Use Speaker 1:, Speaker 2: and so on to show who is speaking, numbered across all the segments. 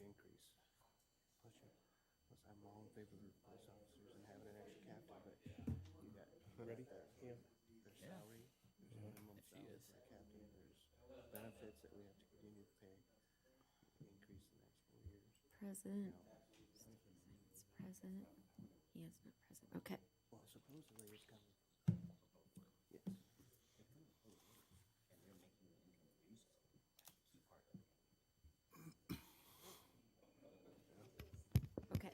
Speaker 1: increase. Plus, I'm all in favor of police officers and having an extra captain, but you got
Speaker 2: Ready? Yeah.
Speaker 1: their salary, there's a minimum salary for the captain, there's benefits that we have to continue to pay, increase the next 4 years.
Speaker 3: Present. It's present. He is not present. Okay.
Speaker 1: Well, supposedly it's coming. Yes.
Speaker 3: Okay.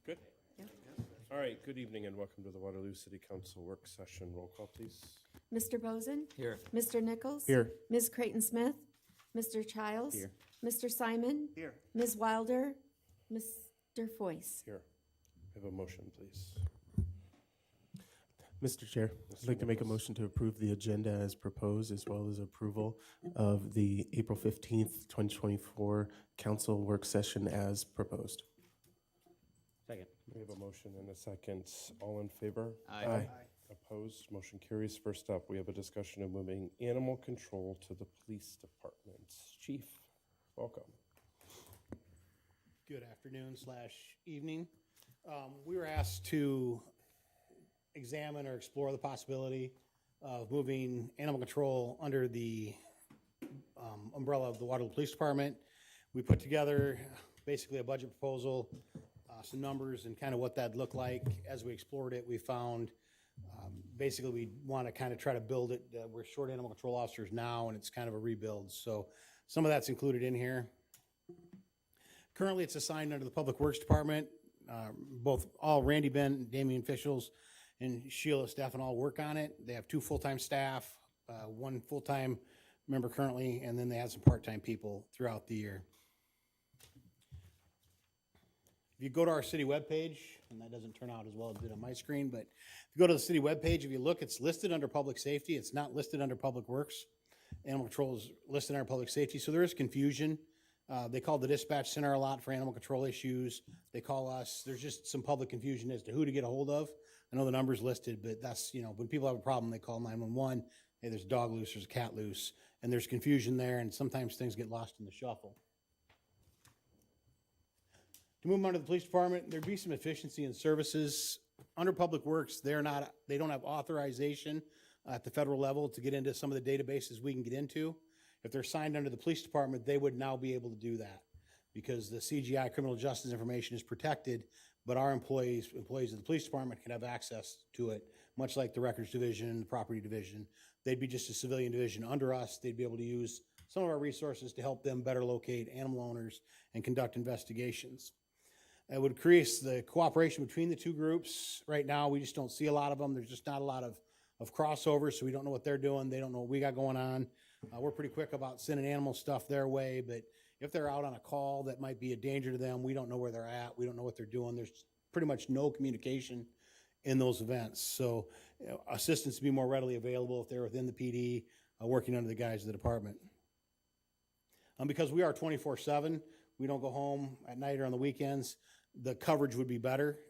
Speaker 2: Good.
Speaker 3: Yeah.
Speaker 2: All right, good evening and welcome to the Waterloo City Council work session. Roll call, please.
Speaker 3: Mr. Bozen?
Speaker 4: Here.
Speaker 3: Mr. Nichols?
Speaker 2: Here.
Speaker 3: Ms. Creighton-Smith? Mr. Childs?
Speaker 1: Here.
Speaker 3: Mr. Simon?
Speaker 1: Here.
Speaker 3: Ms. Wilder? Mr. Foyce?
Speaker 2: Here. Have a motion, please.
Speaker 5: Mr. Chair,
Speaker 2: Mr.
Speaker 5: I'd like to make a
Speaker 2: Nichols.
Speaker 5: motion to approve the agenda as proposed, as well as approval of the April 15th, 2024 council work session as proposed.
Speaker 4: Second.
Speaker 2: We have a motion and a second. All in favor?
Speaker 5: Aye.
Speaker 2: Opposed? Motion carries. First up, we have a discussion of moving animal control to the police department. Chief, welcome.
Speaker 6: Good afternoon / evening. We were asked to examine or explore the possibility of moving animal control under the umbrella of the Waterloo Police Department. We put together basically a budget proposal, some numbers and kind of what that'd look like. As we explored it, we found basically we want to kind of try to build it. We're short animal control officers now and it's kind of a rebuild. So some of that's included in here. Currently, it's assigned under the Public Works Department. All Randy, Ben, Damien officials, and Sheila staff and all work on it. They have 2 full-time staff, 1 full-time member currently, and then they have some part-time people throughout the year. If you go to our city webpage, and that doesn't turn out as well as it did on my screen, but if you go to the city webpage, if you look, it's listed under public safety. It's not listed under public works. Animal control is listed under public safety, so there is confusion. They call the dispatch center a lot for animal control issues. They call us. There's just some public confusion as to who to get a hold of. I know the number's listed, but that's, when people have a problem, they call 911. Hey, there's a dog loose, there's a cat loose, and there's confusion there, and sometimes things get lost in the shuffle. To move them under the police department, there'd be some efficiency in services. Under Public Works, they don't have authorization at the federal level to get into some of the databases we can get into. If they're signed under the police department, they would now be able to do that because the CGI criminal justice information is protected, but our employees of the police department can have access to it, much like the records division, the property division. They'd be just a civilian division under us. They'd be able to use some of our resources to help them better locate animal owners and conduct investigations. It would increase the cooperation between the two groups. Right now, we just don't see a lot of them. There's just not a lot of crossovers, so we don't know what they're doing. They don't know what we got going on. We're pretty quick about sending animal stuff their way, but if they're out on a call that might be a danger to them, we don't know where they're at. We don't know what they're doing. There's pretty much no communication in those events. So assistance to be more readily available if they're within the PD, working under the guise of the department. Because we are 24/7, we don't go home at night or on the weekends, the coverage would be better.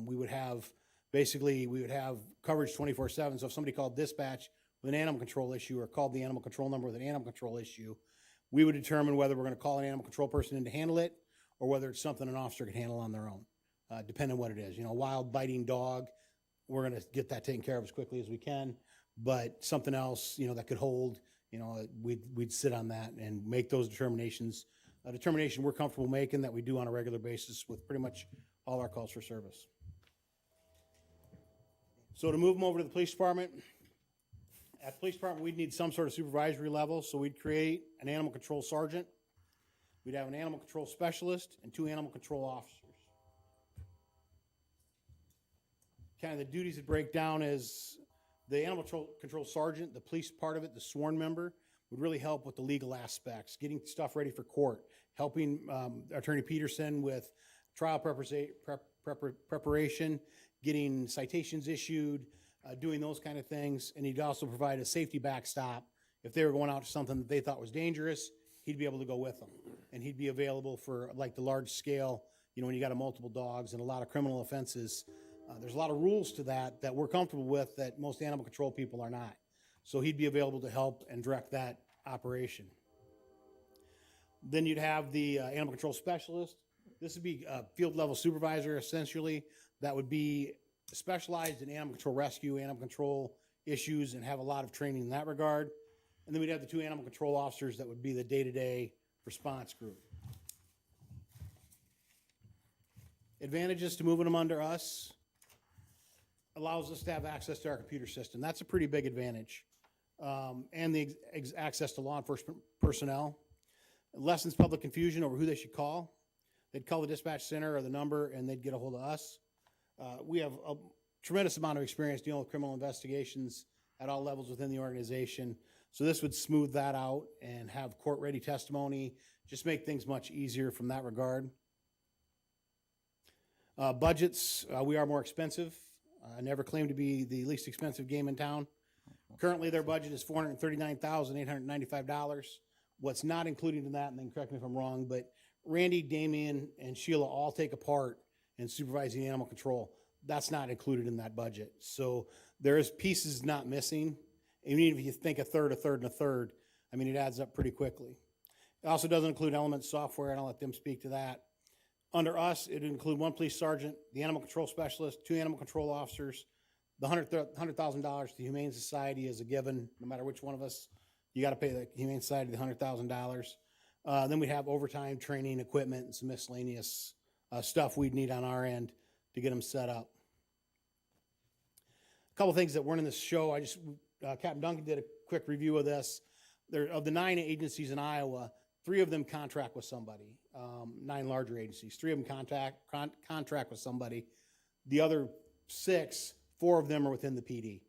Speaker 6: We would have coverage 24/7. So if somebody called dispatch with an animal control issue or called the animal control number with an animal control issue, we would determine whether we're going to call an animal control person in to handle it or whether it's something an officer can handle on their own, depending on what it is. A wild biting dog, we're going to get that taken care of as quickly as we can. But something else, that could hold, we'd sit on that and make those determinations. A determination we're comfortable making that we do on a regular basis with pretty much all our calls for service. So to move them over to the police department, at the police department, we'd need some sort of supervisory level, so we'd create an animal control sergeant. We'd have an animal control specialist and 2 animal control officers. Kind of the duties that break down is the animal control sergeant, the police part of it, the sworn member, would really help with the legal aspects, getting stuff ready for court, helping Attorney Peterson with trial preparation, getting citations issued, doing those kind of things. And he'd also provide a safety backstop. If they were going out to something that they thought was dangerous, he'd be able to go with them. And he'd be available for like the large scale, when you got multiple dogs and a lot of criminal offenses. There's a lot of rules to that we're comfortable with that most animal control people are not. So he'd be available to help and direct that operation. Then you'd have the animal control specialist. This would be a field level supervisor essentially that would be specialized in animal control rescue, animal control issues, and have a lot of training in that regard. And then we'd have the 2 animal control officers that would be the day-to-day response group. Advantages to moving them under us: allows us to have access to our computer system. That's a pretty big advantage. And the access to law enforcement personnel. It lessens public confusion over who they should call. They'd call the dispatch center or the number and they'd get a hold of us. We have a tremendous amount of experience dealing with criminal investigations at all levels within the organization. So this would smooth that out and have court-ready testimony, just make things much easier from that regard. Budgets, we are more expensive. I never claimed to be the least expensive game in town. Currently, their budget is $439,895. What's not included in that, and then correct me if I'm wrong, but Randy, Damian, and Sheila all take a part in supervising animal control. That's not included in that budget. So there is pieces not missing. Even if you think a third, and a third, I mean, it adds up pretty quickly. It also doesn't include Element software, and I'll let them speak to that. Under us, it would include 1 police sergeant, the animal control specialist, 2 animal control officers. The $100,000 to the Humane Society is a given, no matter which one of us. You got to pay the Humane Society the $100,000. Then we'd have overtime, training, equipment, and some miscellaneous stuff we'd need on our end to get them set up. A couple things that weren't in this show. Captain Duncan did a quick review of this. Of the 9 agencies in Iowa, 3 of them contract with somebody. 9 larger agencies. 3 of them contract with somebody. The other 6, 4 of them are within the PD,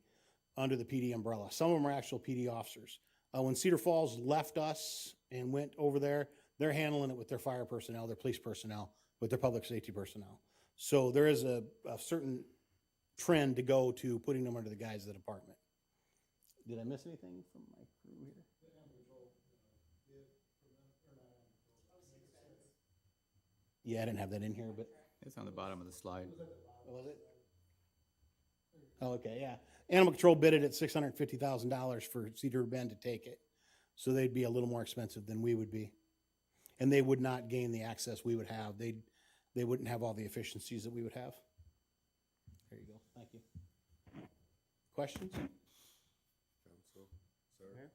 Speaker 6: under the PD umbrella. Some of them are actual PD officers. When Cedar Falls left us and went over there, they're handling it with their fire personnel, their police personnel, with their public safety personnel. So there is a certain trend to go to putting them under the guise of the department. Did I miss anything from my crew here? Yeah, I didn't have that in here, but.
Speaker 7: It's on the bottom of the slide.
Speaker 6: Was it? Oh, okay, yeah. Animal Control bid it at $650,000 for Cedar Bend to take it. So they'd be a little more expensive than we would be. And they would not gain the access we would have. They wouldn't have all the efficiencies that we would have. There you go. Thank you. Questions?
Speaker 1: Council, sir.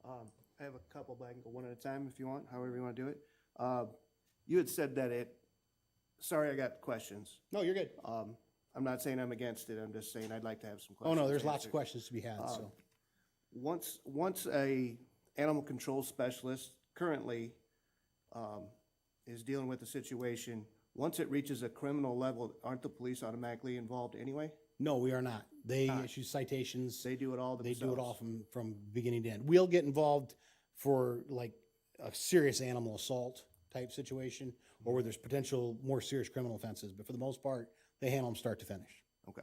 Speaker 1: I have a couple, but I can go one at a time if you want, however you want to do it. You had said that sorry, I got questions.
Speaker 6: No, you're good.
Speaker 1: I'm not saying I'm against it, I'm just saying I'd like to have some
Speaker 6: Oh,
Speaker 1: questions.
Speaker 6: no, there's lots of
Speaker 1: answered.
Speaker 6: questions to be had, so.
Speaker 1: Once a animal control specialist currently is dealing with the situation, once it reaches a criminal level, aren't the police automatically involved anyway?
Speaker 6: No, we are not. They issue citations.
Speaker 1: They do it all
Speaker 6: They
Speaker 1: themselves?
Speaker 6: do it all from beginning to end. We'll get involved for like a serious animal assault type situation or where there's potential more serious criminal offenses. But for the most part, they handle them start to finish.
Speaker 1: Okay.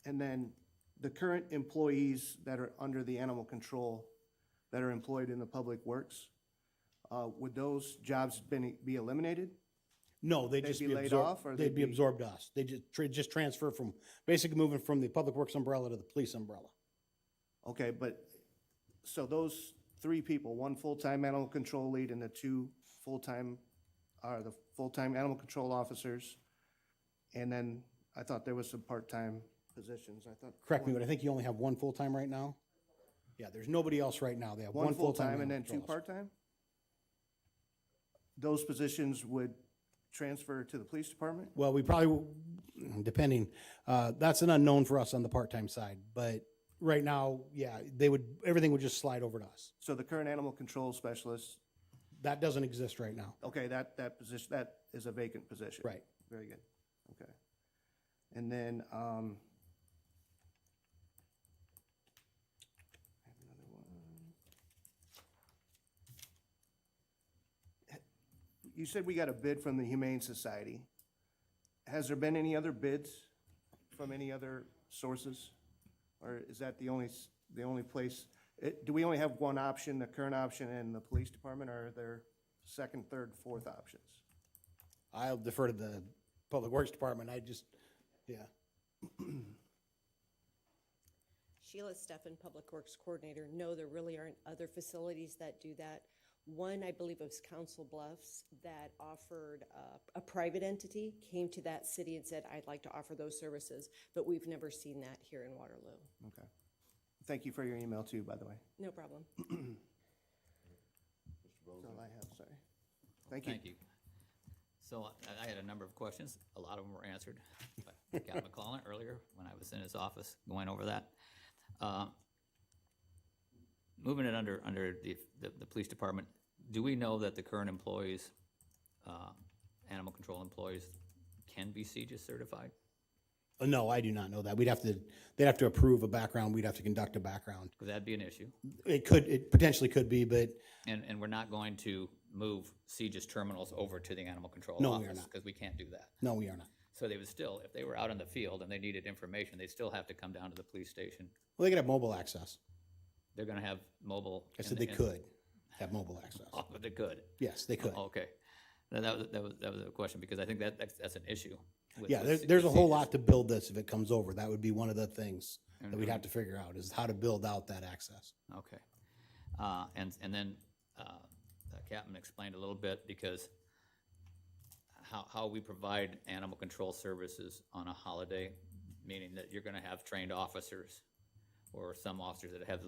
Speaker 1: And then the current employees that are under the animal control that are employed in the public works, would those jobs be eliminated?
Speaker 6: No, they'd
Speaker 1: They'd
Speaker 6: just
Speaker 1: be
Speaker 6: be
Speaker 1: laid
Speaker 6: absorbed.
Speaker 1: off, or
Speaker 6: They'd
Speaker 1: they'd
Speaker 6: be
Speaker 1: be-
Speaker 6: absorbed to us. They just transfer from, basically moving from the public works umbrella to the police umbrella.
Speaker 1: Okay, but, so those 3 people, 1 full-time animal control lead and the 2 full-time, are the full-time animal control officers. And then I thought there was some part-time positions, I thought.
Speaker 6: Correct me, but I think you only have 1 full-time right now? Yeah, there's nobody else right now. They have
Speaker 1: 1
Speaker 6: 1 full-time
Speaker 1: full-time and then
Speaker 6: animal
Speaker 1: 2
Speaker 6: control officer.
Speaker 1: part-time? Those positions would transfer to the police department?
Speaker 6: Well, we probably, depending, that's an unknown for us on the part-time side. But right now, yeah, everything would just slide over to us.
Speaker 1: So the current animal control specialist,
Speaker 6: That doesn't exist right now.
Speaker 1: okay, that position, that is a vacant position?
Speaker 6: Right.
Speaker 1: Very good, okay. And then, I have another one. You said we got a bid from the Humane Society. Has there been any other bids from any other sources? Or is that the only place? Do we only have one option, the current option and the police department, or are there 2nd, 3rd, 4th options?
Speaker 6: I'll defer to the Public Works Department. Yeah.
Speaker 8: Sheila Steffen, Public Works Coordinator. No, there really aren't other facilities that do that.
Speaker 7: One, I believe it was Council Bluffs, that offered, a private entity came to that city and said, I'd like to offer those services, but we've never seen that here in Waterloo.
Speaker 1: Okay. Thank you for your email too, by the way.
Speaker 7: No problem.
Speaker 1: That's all I have, sorry. Thank you.
Speaker 8: Thank you. So I had a number of questions. A lot of them were answered by Captain McClellan earlier when I was in his office going over that. Moving it under the police department, do we know that the current employees, animal control employees, can be CJIS certified?
Speaker 6: No, I do not know that. They'd have to approve a background. We'd have to conduct a background.
Speaker 8: Because that'd be an issue.
Speaker 6: It potentially could be, but
Speaker 8: And we're not going to move CJIS terminals over to the animal control
Speaker 6: No,
Speaker 8: office.
Speaker 6: we are not.
Speaker 8: Because we can't do that.
Speaker 6: no, we are not.
Speaker 8: So they would still, if they were out in the field and they needed information, they'd still have to come down to the police station.
Speaker 6: Well, they could have mobile access.
Speaker 8: They're gonna have mobile.
Speaker 6: I said they could have mobile access.
Speaker 8: Oh, but they could.
Speaker 6: Yes, they could.
Speaker 8: Okay. That was a question, because I think that's an issue. with-
Speaker 6: Yeah,
Speaker 8: with
Speaker 6: there's a whole
Speaker 8: CJIS.
Speaker 6: lot to build this if it comes over. That would be one of the things that we'd have to figure out is how to build out that access.
Speaker 8: Okay. And then the captain explained a little bit, because how we provide animal control services on a holiday, meaning that you're gonna have trained officers or some officers that have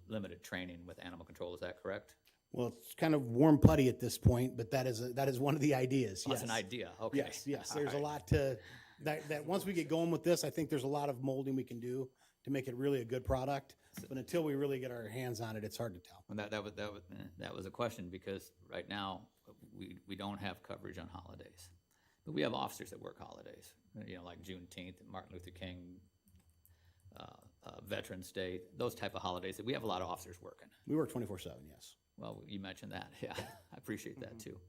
Speaker 8: limited training with animal control, is that correct?
Speaker 6: Well, it's kind of warm putty at this point, but that is one of the ideas.
Speaker 8: That's an
Speaker 6: yes.
Speaker 8: idea, okay.
Speaker 6: Yes.
Speaker 8: All
Speaker 6: There's a
Speaker 8: right.
Speaker 6: lot to, that once we get going with this, I think there's a lot of molding we can do to make it really a good product. But until we really get our hands on it, it's hard to tell.
Speaker 8: Well, that was a question, because right now, we don't have coverage on holidays. But we have officers that work holidays, like Juneteenth, Martin Luther King, Veterans Day, those type of holidays, that we have a lot of officers working.
Speaker 6: We work 24/7, yes.
Speaker 8: Well, you mentioned that, yeah, I appreciate that too.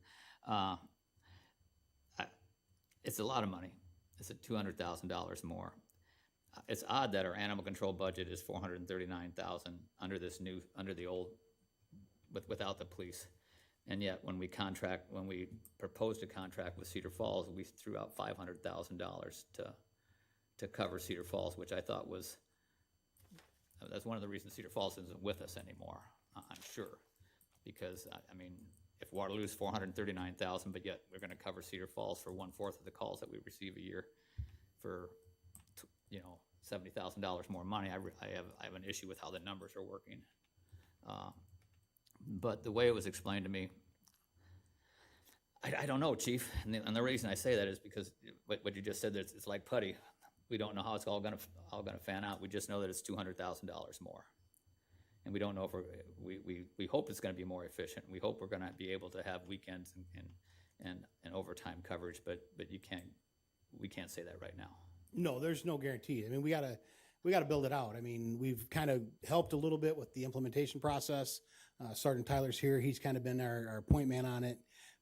Speaker 8: It's a lot of money. It's at $200,000 more. It's odd that our animal control budget is $439,000 under the old, without the police. And yet, when we proposed a contract with Cedar Falls, we threw out $500,000 to cover Cedar Falls, which I thought that's one of the reasons Cedar Falls isn't with us anymore, I'm sure. Because, I mean, if Waterloo's $439,000, but yet we're gonna cover Cedar Falls for 1/4 of the calls that we receive a year for, $70,000 more money, I have an issue with how the numbers are working. But the way it was explained to me, I don't know, Chief, and the reason I say that is because what you just said, that it's like putty. We don't know how it's all gonna fan out. We just know that it's $200,000 more. And we don't know if we hope it's gonna be more efficient. We hope we're gonna be able to have weekends and overtime coverage, but we can't say that right now.
Speaker 6: No, there's no guarantee. I mean, we gotta build it out. I mean, we've kind of helped a little bit with the implementation process. Sergeant Tyler's here. He's kind of been our point man on it.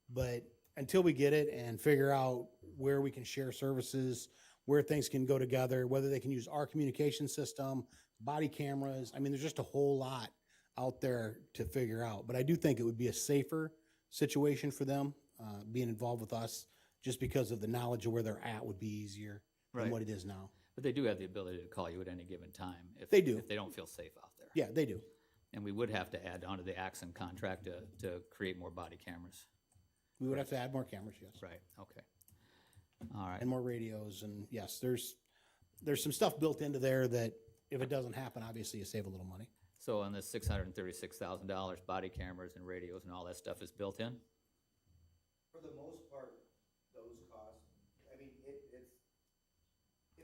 Speaker 6: But until we get it and figure out where we can share services, where things can go together, whether they can use our communication system, body cameras, I mean, there's just a whole lot out there to figure out. But I do think it would be a safer situation for them being involved with us, just because of the knowledge of where they're at would be easier than
Speaker 8: Right.
Speaker 6: what it is now.
Speaker 8: But they do have the ability to call you at any given time.
Speaker 6: They do.
Speaker 8: If they don't feel safe out there.
Speaker 6: Yeah, they do.
Speaker 8: And we would have to add onto the Axon contract to create more body cameras.
Speaker 6: We would have to add more cameras, yes.
Speaker 8: Right, okay. All right.
Speaker 6: And more radios, and yes, there's some stuff built into there that if it doesn't happen, obviously you save a little money.
Speaker 8: So on the $636,000, body cameras and radios and all that stuff is built in?
Speaker 1: For the most part, those costs, I mean, if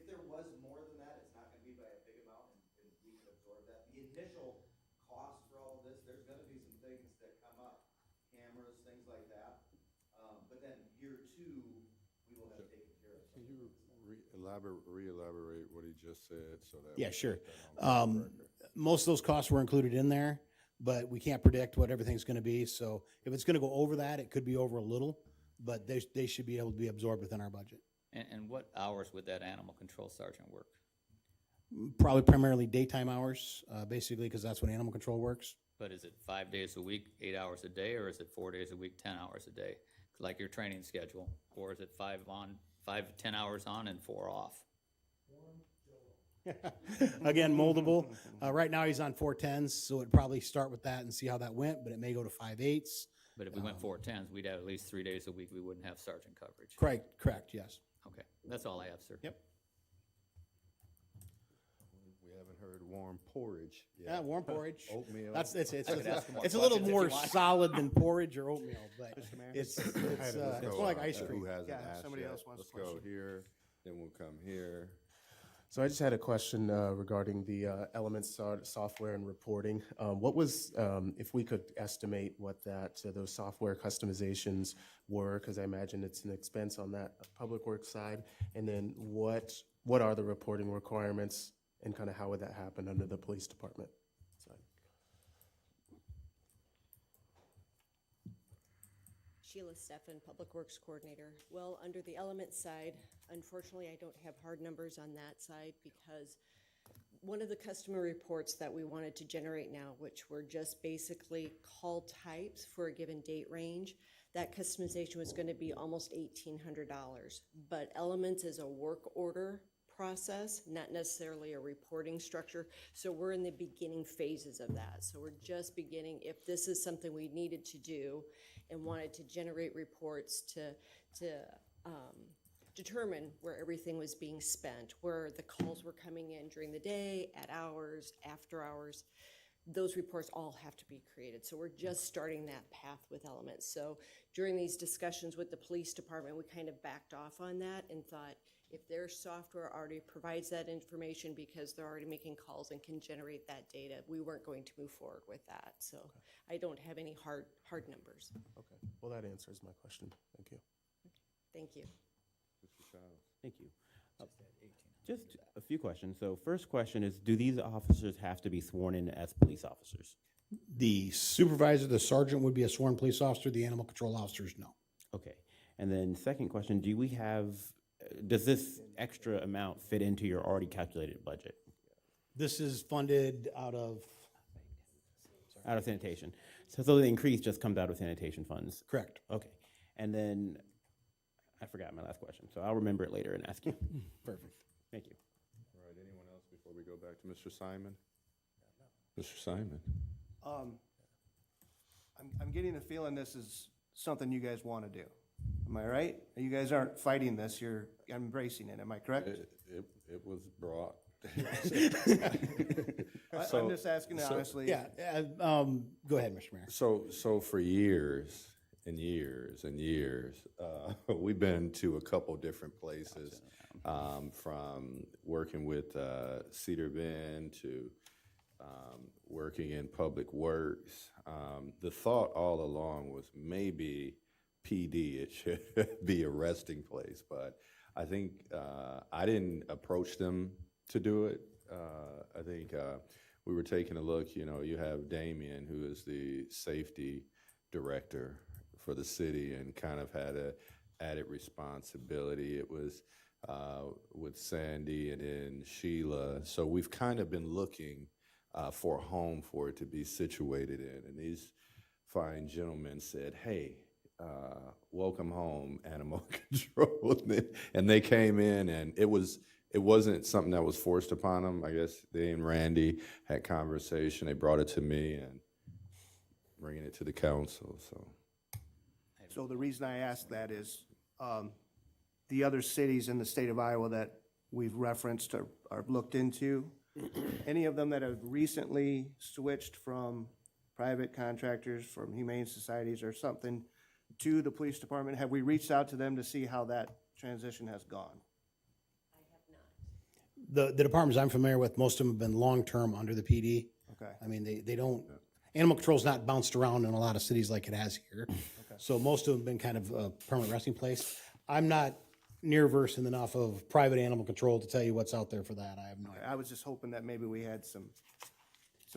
Speaker 1: there was more than that, it's not gonna be by a big amount, and we can absorb that. The initial cost for all of this, there's gonna be some things that come up, cameras, things like that. But then year two, we will have taken care of.
Speaker 9: Can you re-elaborate what he just said so that?
Speaker 6: Yeah,
Speaker 9: we
Speaker 6: sure.
Speaker 9: get that on the record?
Speaker 6: Most of those costs were included in there, but we can't predict what everything's gonna be, so if it's gonna go over that, it could be over a little, but they should be able to be absorbed within our budget.
Speaker 8: And what hours would that animal control sergeant work?
Speaker 6: Probably primarily daytime hours, basically, because that's when animal control works.
Speaker 8: But is it 5 days a week, 8 hours a day, or is it 4 days a week, 10 hours a day? Like your training schedule, or is it 5 on, 5, 10 hours on and 4 off?
Speaker 6: Again, moldable. Right now, he's on 410s, so it'd probably start with that and see how that went, but it may go to 5/8.
Speaker 8: But if we went 4/10s, we'd have at least 3 days a week, we wouldn't have sergeant coverage.
Speaker 6: Correct, yes.
Speaker 8: Okay, that's all I have, sir.
Speaker 6: Yep.
Speaker 9: We haven't heard warm porridge yet.
Speaker 6: Yeah, warm porridge.
Speaker 9: Oatmeal.
Speaker 6: It's a little more solid than porridge or oatmeal, but it's more like ice
Speaker 9: Who
Speaker 6: cream.
Speaker 9: hasn't
Speaker 1: Yeah,
Speaker 9: asked
Speaker 1: somebody
Speaker 9: yet?
Speaker 1: else wants
Speaker 9: Let's
Speaker 1: to
Speaker 9: go
Speaker 1: question.
Speaker 9: here, then we'll come here.
Speaker 5: So I just had a question regarding the Elements software and reporting. What was, if we could estimate what those software customizations were, because I imagine it's an expense on that public works side, and then what are the reporting requirements, and kind of how would that happen under the police department side?
Speaker 7: Sheila Steffen, Public Works Coordinator. Well, under the element side, unfortunately, I don't have hard numbers on that side because one of the customer reports that we wanted to generate now, which were just basically call types for a given date range, that customization was going to be almost $1,800. But Elements is a work order process, not necessarily a reporting structure. So we're in the beginning phases of that. So we're just beginning, if this is something we needed to do and wanted to generate reports to determine where everything was being spent, where the calls were coming in during the day, at hours, after hours. Those reports all have to be created. So we're just starting that path with Elements. So during these discussions with the police department, we kind of backed off on that and thought, if their software already provides that information because they're already making calls and can generate that data, we weren't going to move forward with that. So I don't have any hard numbers.
Speaker 5: Okay, well, that answers my question. Thank you.
Speaker 7: Thank you.
Speaker 9: Mr. Childs.
Speaker 4: Thank you. Just a few questions. So first question is, do these officers have to be sworn in as police officers?
Speaker 6: The supervisor, the sergeant would be a sworn police officer. The animal control officers, no.
Speaker 4: Okay. And then second question, does this extra amount fit into your already calculated budget?
Speaker 6: This is funded out of,
Speaker 4: Out of sanitation. So the increase just comes out of sanitation funds?
Speaker 6: correct.
Speaker 4: Okay. And then I forgot my last question, so I'll remember it later and ask you.
Speaker 6: Perfect.
Speaker 4: Thank you.
Speaker 9: All right, anyone else before we go back to Mr. Simon? Mr. Simon?
Speaker 1: I'm getting the feeling this is something you guys want to do. Am I right? You guys aren't fighting this, you're embracing it, am I correct?
Speaker 9: It was brought.
Speaker 1: I'm just asking honestly.
Speaker 6: Yeah, go ahead, Mr. Mayor.
Speaker 9: So for years and years and years, we've been to a couple different places, from working with Cedar Bend to working in Public Works. The thought all along was maybe PD, it should be a resting place, but I think I didn't approach them to do it. I think we were taking a look, you have Damien, who is the safety director for the city and kind of had a added responsibility. It was with Sandy and then Sheila. So we've kind of been looking for a home for it to be situated in. And these fine gentlemen said, hey, welcome home, animal control. And they came in, and it wasn't something that was forced upon them. I guess they and Randy had conversation. They brought it to me and bringing it to the council.
Speaker 1: So the reason I ask that is, the other cities in the state of Iowa that we've referenced or looked into, any of them that have recently switched from private contractors, from humane societies or something to the police department, have we reached out to them to see how that transition has gone?
Speaker 6: The departments I'm familiar with, most of them have been long-term under the PD.
Speaker 1: Okay.
Speaker 6: I mean, they don't, animal control's not bounced around in a lot of cities like it has here. So most of them have been kind of a permanent resting place. I'm not near versed enough of private animal control to tell you what's out there for that. I have no idea.
Speaker 1: I was just hoping that maybe we had some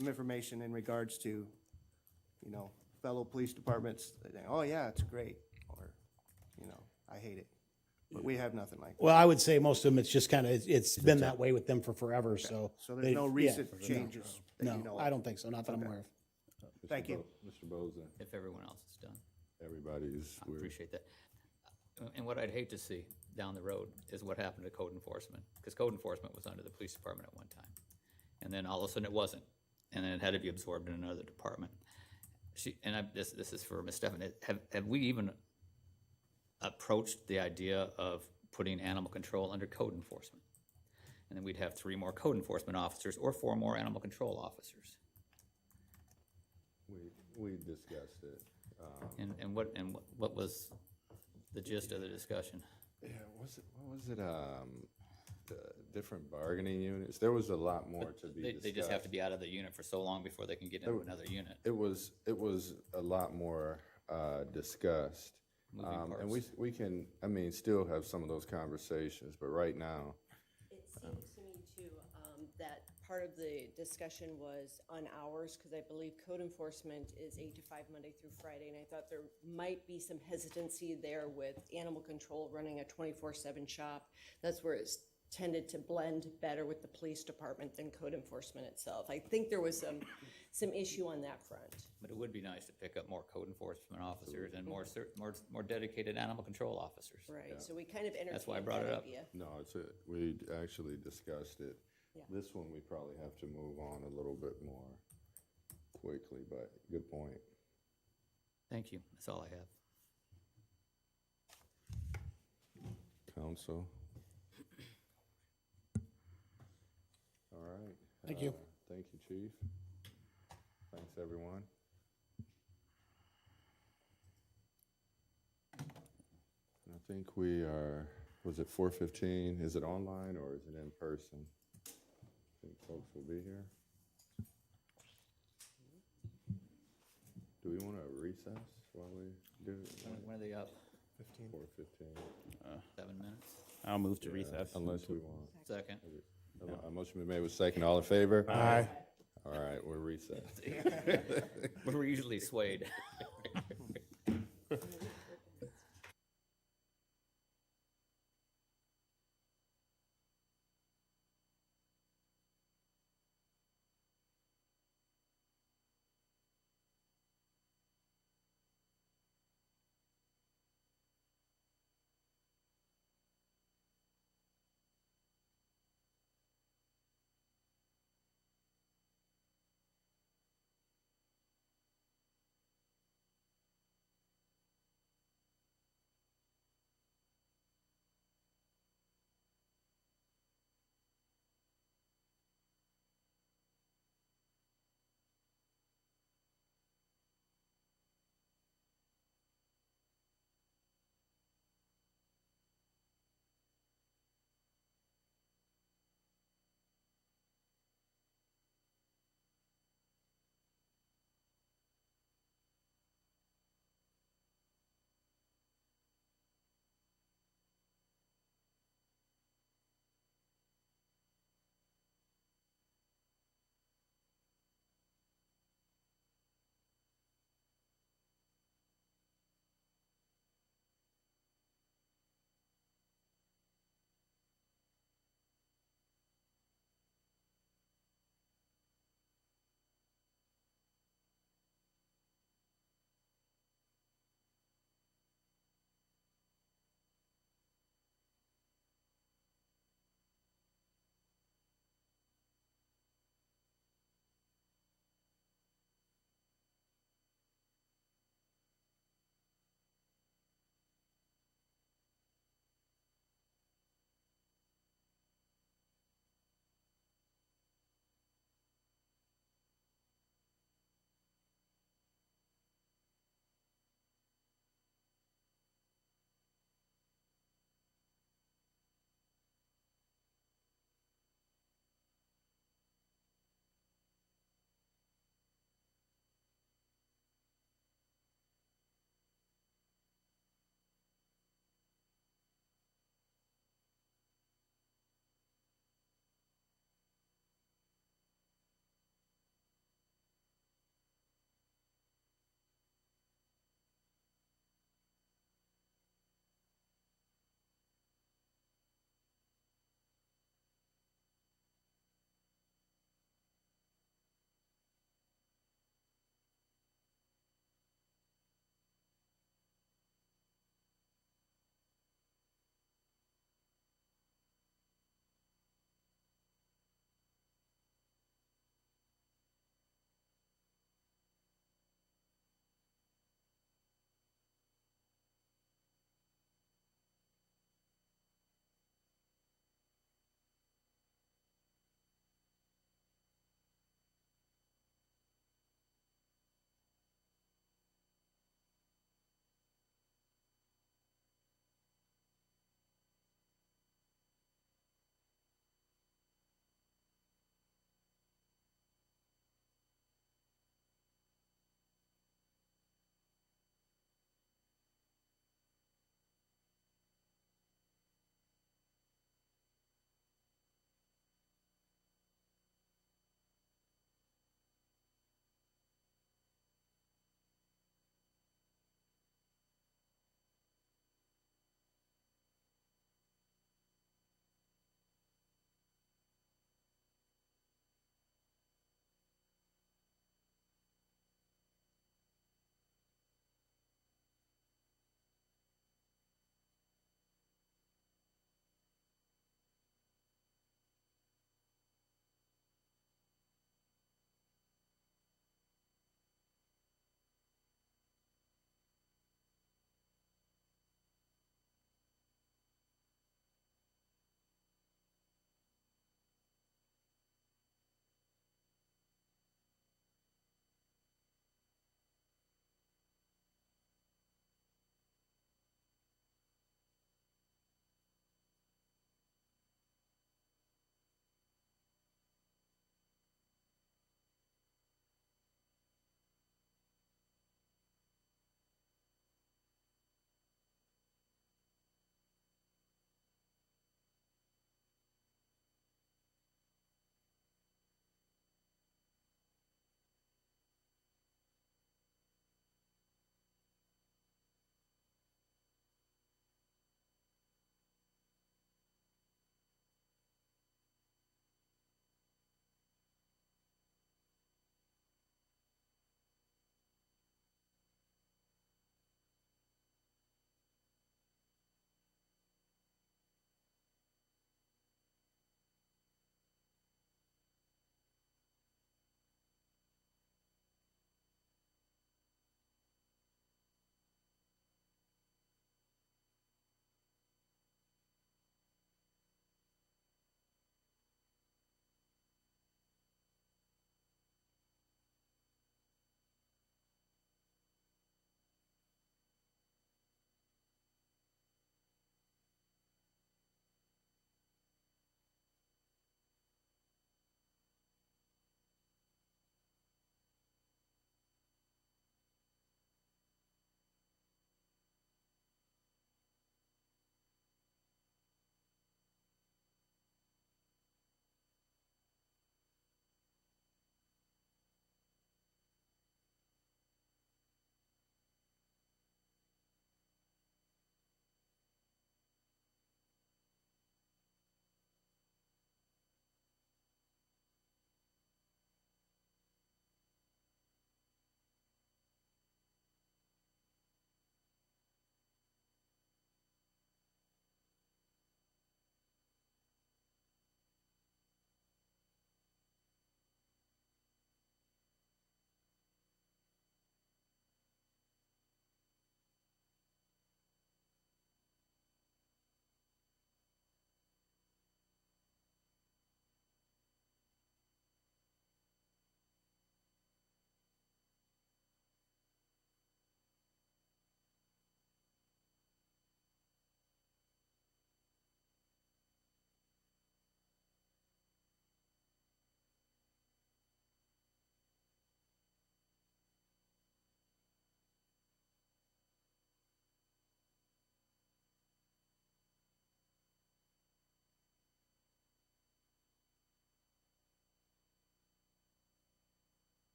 Speaker 1: information in regards to, fellow police departments, that say, oh yeah, it's great, or, I hate it. But we have nothing like that.
Speaker 6: Well, I would say most of them, it's just kind of, it's been that way with them for forever, so.
Speaker 1: So there's no recent changes that you know
Speaker 6: No,
Speaker 1: of?
Speaker 6: I don't think so, not that I'm aware of.
Speaker 1: Thank you.
Speaker 9: Mr. Boza,
Speaker 8: If everyone else is done.
Speaker 9: everybody's,
Speaker 8: I appreciate that. And what I'd hate to see down the road is what happened to code enforcement, because code enforcement was under the police department at one time. And then all of a sudden it wasn't, and then it had to be absorbed in another department. This is for Ms. Stephanie, have we even approached the idea of putting animal control under code enforcement? And then we'd have 3 more code enforcement officers or 4 more animal control officers.
Speaker 9: We discussed it.
Speaker 8: And what was the gist of the discussion?
Speaker 9: Yeah, what was it, the different bargaining units? There was a lot more to be discussed.
Speaker 8: They just have to be out of the unit for so long before they can get into another unit.
Speaker 9: It was a lot more discussed.
Speaker 8: Moving
Speaker 9: And
Speaker 8: parts.
Speaker 9: we can, I mean, still have some of those conversations, but right now,
Speaker 7: It seems to me too, that part of the discussion was on hours, because I believe code enforcement is 8 to 5 Monday through Friday, and I thought there might be some hesitancy there with animal control running a 24/7 shop. That's where it's tended to blend better with the police department than code enforcement itself. I think there was some issue on that front.
Speaker 8: But it would be nice to pick up more code enforcement officers and more dedicated animal control officers.
Speaker 7: Right, so we kind of entertained
Speaker 8: That's why I brought
Speaker 7: that
Speaker 8: it up.
Speaker 7: idea.
Speaker 9: no, we actually discussed it.
Speaker 7: Yeah.
Speaker 9: This one, we probably have to move on a little bit more quickly, but good point.
Speaker 8: Thank you, that's all I have.
Speaker 9: Council? All right.
Speaker 6: Thank you.
Speaker 9: Thank you, Chief. Thanks, everyone. And I think we are, was it 4:15? Is it online or is it in person? I think folks will be here. Do we want to recess while we do it?
Speaker 8: When are they up?
Speaker 9: 4:15,
Speaker 8: 7 minutes?
Speaker 4: I'll move to recess.
Speaker 9: unless we want.
Speaker 8: Second?
Speaker 9: A motion been made with second. All in favor?
Speaker 2: Aye.
Speaker 9: All right, we're recessed.
Speaker 8: We're usually swayed.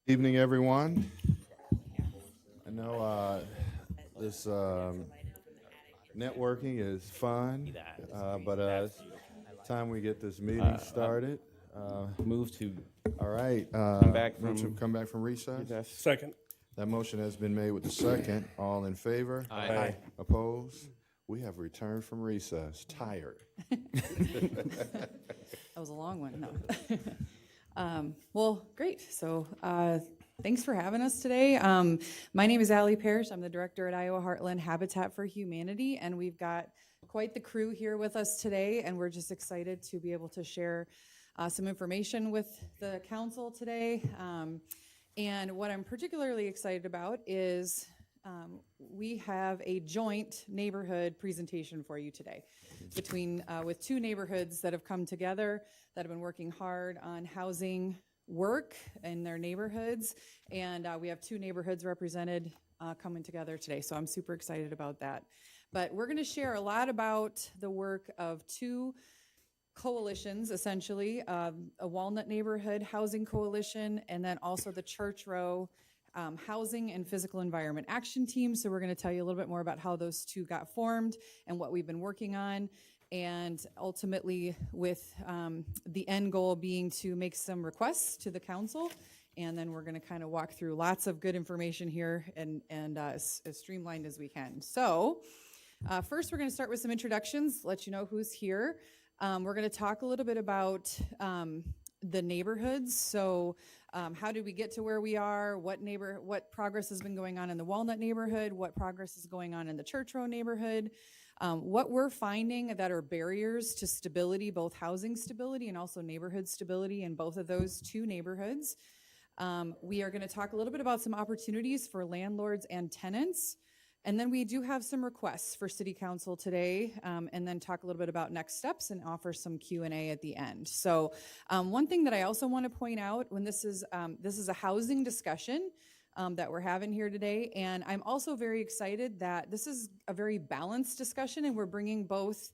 Speaker 9: Evening, everyone. I know this networking is fun, but it's time we get this meeting started.
Speaker 4: Move to
Speaker 9: All right.
Speaker 4: back
Speaker 9: move to
Speaker 4: from-
Speaker 9: come back from recess.
Speaker 4: recess.
Speaker 2: Second.
Speaker 9: That motion has been made with the second. All in favor?
Speaker 8: Aye.
Speaker 9: Opposed? We have returned from recess, tired.
Speaker 10: That was a long one, no. Well, great. So thanks for having us today. My name is Allie Parrish. I'm the director at Iowa Heartland Habitat for Humanity, and we've got quite the crew here with us today, and we're just excited to be able to share some information with the council today. And what I'm particularly excited about is we have a joint neighborhood presentation for you today between with two neighborhoods that have come together, that have been working hard on housing work in their neighborhoods, and we have two neighborhoods represented coming together today, so I'm super excited about that. But we're going to share a lot about the work of two coalitions, essentially, a Walnut Neighborhood Housing Coalition, and then also the Church Row Housing and Physical Environment Action Team. So we're going to tell you a little bit more about how those two got formed and what we've been working on, and ultimately with the end goal being to make some requests to the council, and then we're going to kind of walk through lots of good information here and as streamlined as we can. So first we're going to start with some introductions, let you know who's here. We're going to talk a little bit about the neighborhoods. So how did we get to where we are? What progress has been going on in the Walnut neighborhood? What progress is going on in the Church Row neighborhood? What we're finding that are barriers to stability, both housing stability and also neighborhood stability in both of those two neighborhoods. We are going to talk a little bit about some opportunities for landlords and tenants. And then we do have some requests for City Council today, and then talk a little bit about next steps and offer some Q&A at the end. So one thing that I also want to point out, when this is a housing discussion that we're having here today, and I'm also very excited that this is a very balanced discussion, and we're bringing both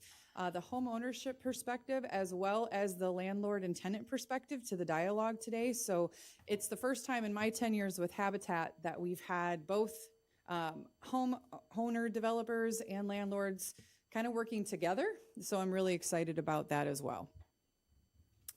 Speaker 10: the home ownership perspective as well as the landlord and tenant perspective to the dialogue today. So it's the first time in my 10 years with Habitat that we've had both home owner developers and landlords kind of working together. So I'm really excited about that as well.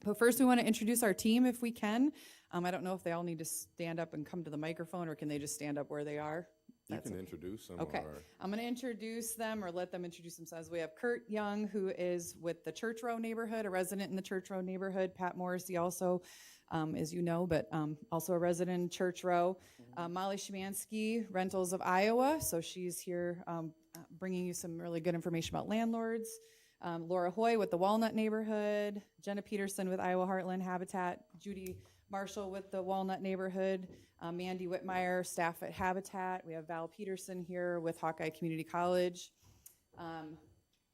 Speaker 10: But first we want to introduce our team if we can. I don't know if they all need to stand up and come to the microphone, or can they just stand up where they are?
Speaker 9: You can introduce them.
Speaker 10: Okay,
Speaker 9: or-
Speaker 10: I'm going to introduce them or let them introduce themselves. We have Kurt Young, who is with the Church Row neighborhood, a resident in the Church Row neighborhood. Pat Morrissey also, as you know, but also a resident in Church Row. Molly Szymanski, Rentals of Iowa, so she's here bringing you some really good information about landlords. Laura Hoy with the Walnut neighborhood. Jenna Peterson with Iowa Heartland Habitat. Judy Marshall with the Walnut neighborhood. Mandy Whitmire, staff at Habitat. We have Val Peterson here with Hawkeye Community College.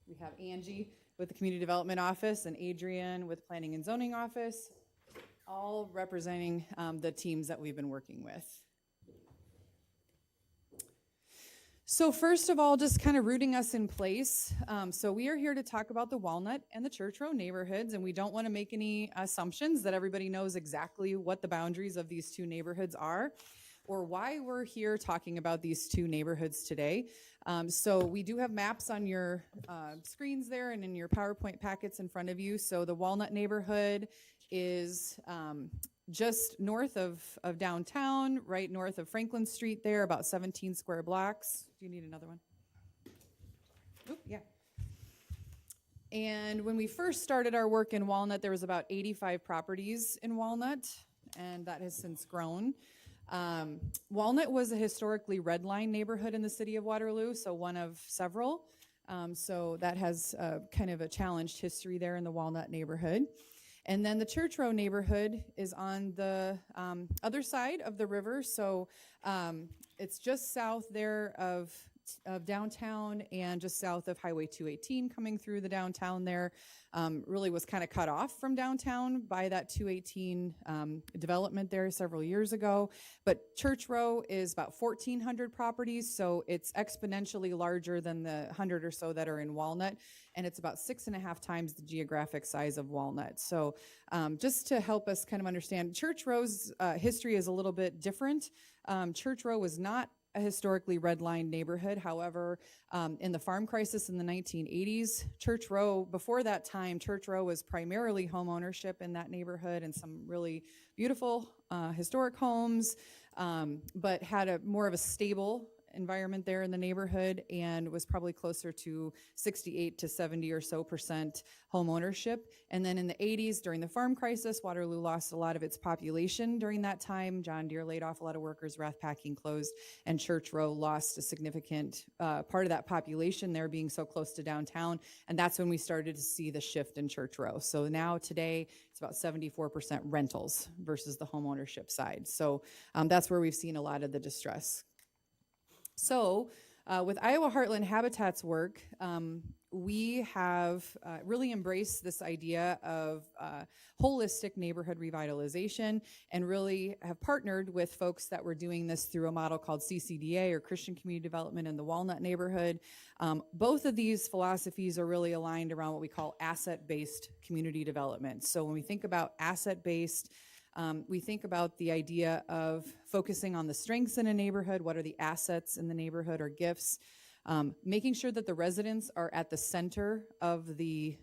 Speaker 10: We have Angie with the Community Development Office and Adrian with Planning and Zoning Office, all representing the teams that we've been working with. So first of all, just kind of rooting us in place. So we are here to talk about the Walnut and the Church Row neighborhoods, and we don't want to make any assumptions that everybody knows exactly what the boundaries of these two neighborhoods are or why we're here talking about these two neighborhoods today. So we do have maps on your screens there and in your PowerPoint packets in front of you. So the Walnut neighborhood is just north of downtown, right north of Franklin Street there, about 17 square blocks. Do you need another one? Oh, yeah. And when we first started our work in Walnut, there was about 85 properties in Walnut, and that has since grown. Walnut was a historically red line neighborhood in the city of Waterloo, so one of several. So that has kind of a challenged history there in the Walnut neighborhood. And then the Church Row neighborhood is on the other side of the river, so it's just south there of of downtown and just south of Highway 218 coming through the downtown there. Really was kind of cut off from downtown by that 218 development there several years ago. But Church Row is about 1,400 properties, so it's exponentially larger than the 100 or so that are in Walnut, and it's about 6.5 times the geographic size of Walnut. So just to help us kind of understand, Church Row's history is a little bit different. Church Row was not a historically redlined neighborhood. However, in the farm crisis in the 1980s, Church Row, before that time, Church Row was primarily home ownership in that neighborhood and some really beautiful historic homes, but had a more of a stable environment there in the neighborhood and was probably closer to 68 to 70 or so % home ownership. And then in the 80s, during the farm crisis, Waterloo lost a lot of its population during that time. John Deere laid off a lot of workers, Rath Packing closed, and Church Row lost a significant part of that population there being so close to downtown. And that's when we started to see the shift in Church Row. So now today, it's about 74% rentals versus the home ownership side. So that's where we've seen a lot of the distress. So with Iowa Heartland Habitat's work, we have really embraced this idea of holistic neighborhood revitalization and really have partnered with folks that were doing this through a model called CCDA, or Christian Community Development in the Walnut neighborhood. Both of these philosophies are really aligned around what we call asset-based community development. So when we think about asset-based, we think about the idea of focusing on the strengths in a neighborhood, what are the assets in the neighborhood or gifts, making sure that the residents are at the center of the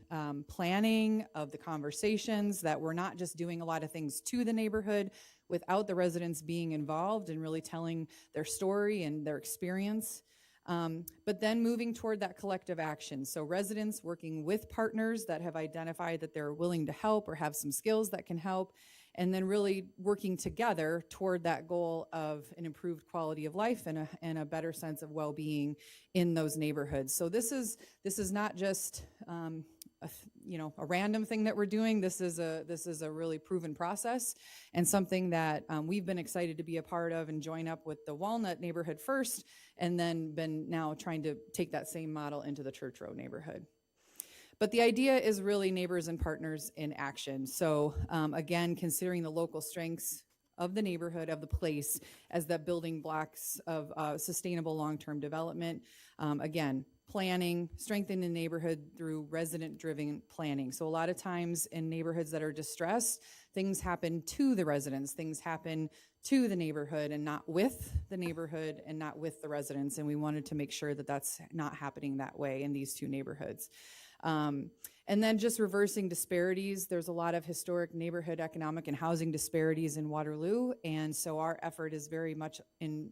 Speaker 10: planning, of the conversations, that we're not just doing a lot of things to the neighborhood without the residents being involved and really telling their story and their experience. But then moving toward that collective action. So residents working with partners that have identified that they're willing to help or have some skills that can help, and then really working together toward that goal of an improved quality of life and a better sense of well-being in those neighborhoods. So this is not just a random thing that we're doing. This is a really proven process and something that we've been excited to be a part of and join up with the Walnut neighborhood first, and then been now trying to take that same model into the Church Row neighborhood. But the idea is really neighbors and partners in action. So again, considering the local strengths of the neighborhood, of the place, as the building blocks of sustainable long-term development. Again, planning, strengthening the neighborhood through resident-driven planning. So a lot of times in neighborhoods that are distressed, things happen to the residents, things happen to the neighborhood and not with the neighborhood and not with the residents. And we wanted to make sure that that's not happening that way in these two neighborhoods. And then just reversing disparities. There's a lot of historic neighborhood economic and housing disparities in Waterloo, and so our effort is very much in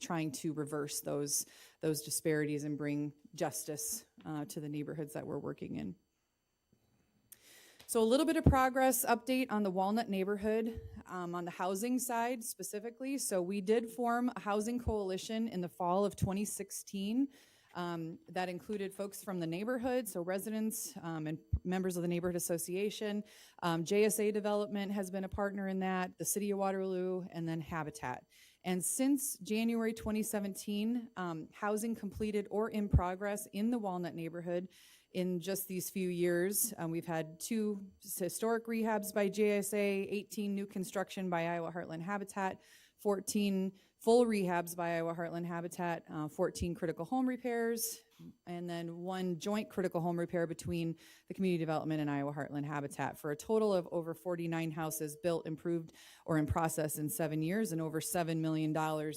Speaker 10: trying to reverse those disparities and bring justice to the neighborhoods that we're working in. So a little bit of progress update on the Walnut neighborhood on the housing side specifically. So we did form a housing coalition in the fall of 2016. That included folks from the neighborhood, so residents and members of the neighborhood association. JSA Development has been a partner in that, the City of Waterloo, and then Habitat. And since January 2017, housing completed or in progress in the Walnut neighborhood in just these few years. We've had 2 historic rehabs by JSA, 18 new construction by Iowa Heartland Habitat, 14 full rehabs by Iowa Heartland Habitat, 14 critical home repairs, and then 1 joint critical home repair between the community development and Iowa Heartland Habitat, for a total of over 49 houses built, improved, or in process in 7 years, and over $7 million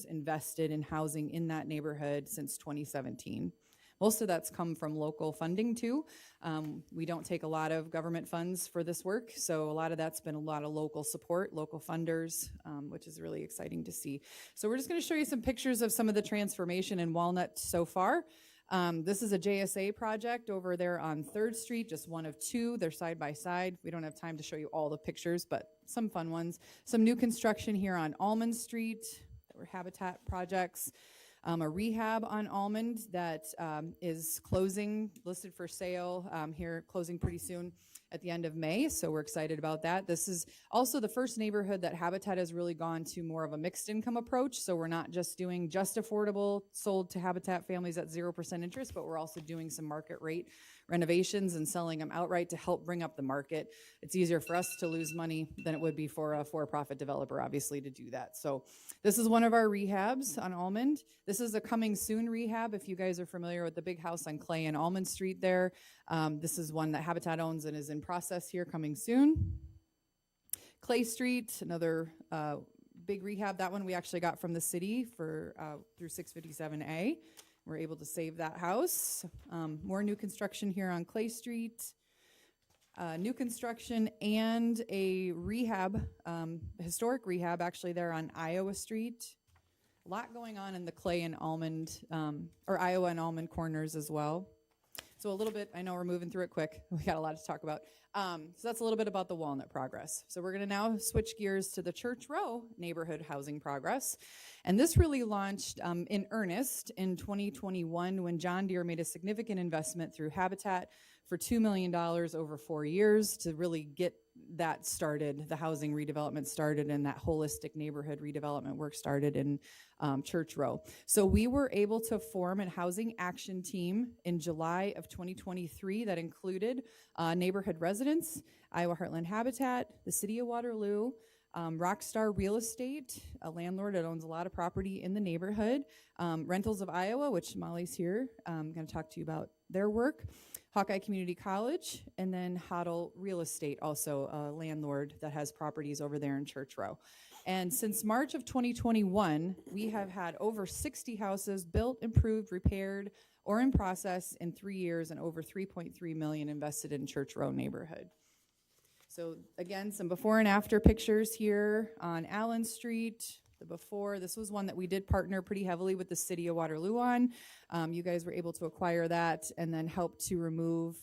Speaker 10: invested in housing in that neighborhood since 2017. Most of that's come from local funding too. We don't take a lot of government funds for this work, so a lot of that's been a lot of local support, local funders, which is really exciting to see. So we're just gonna show you some pictures of some of the transformation in Walnut so far. This is a JSA project over there on 3rd Street, just one of 2. They're side by side. We don't have time to show you all the pictures, but some fun ones. Some new construction here on Almond Street that were Habitat projects. A rehab on Almond that is closing, listed for sale here, closing pretty soon. at the end of May, so we're excited about that. This is also the first neighborhood that Habitat has really gone to more of a mixed income approach, so we're not just doing just affordable sold to Habitat families at 0% interest, but we're also doing some market rate renovations and selling them outright to help bring up the market. It's easier for us to lose money than it would be for a for-profit developer, obviously, to do that. So this is one of our rehabs on Almond. This is a coming soon rehab. If you guys are familiar with the big house on Clay and Almond Street there, this is one that Habitat owns and is in process here, coming soon. Clay Street, another big rehab. That one we actually got from the city for through 657A. We're able to save that house. More new construction here on Clay Street. New construction and a rehab, historic rehab actually there on Iowa Street. A lot going on in the Clay and Almond, or Iowa and Almond corners as well. So a little bit, I know we're moving through it quick. We got a lot to talk about. So that's a little bit about the Walnut progress. So we're gonna now switch gears to the Church Row neighborhood housing progress. And this really launched in earnest in 2021 when John Deere made a significant investment through Habitat for $2 million over 4 years to really get that started, the housing redevelopment started, and that holistic neighborhood redevelopment work started in Church Row. So we were able to form a housing action team in July of 2023 that included neighborhood residents, Iowa Heartland Habitat, the city of Waterloo, Rockstar Real Estate, a landlord that owns a lot of property in the neighborhood, Rentals of Iowa, which Molly's here, I'm going to talk to you about their work, Hawkeye Community College, and then Hoddle Real Estate, also a landlord that has properties over there in Church Row. And since March of 2021, we have had over 60 houses built, improved, repaired, or in process in 3 years, and over $3.3 million invested in Church Row neighborhood. So again, some before and after pictures here on Allen Street. The before, this was one that we did partner pretty heavily with the city of Waterloo on. You guys were able to acquire that and then help to remove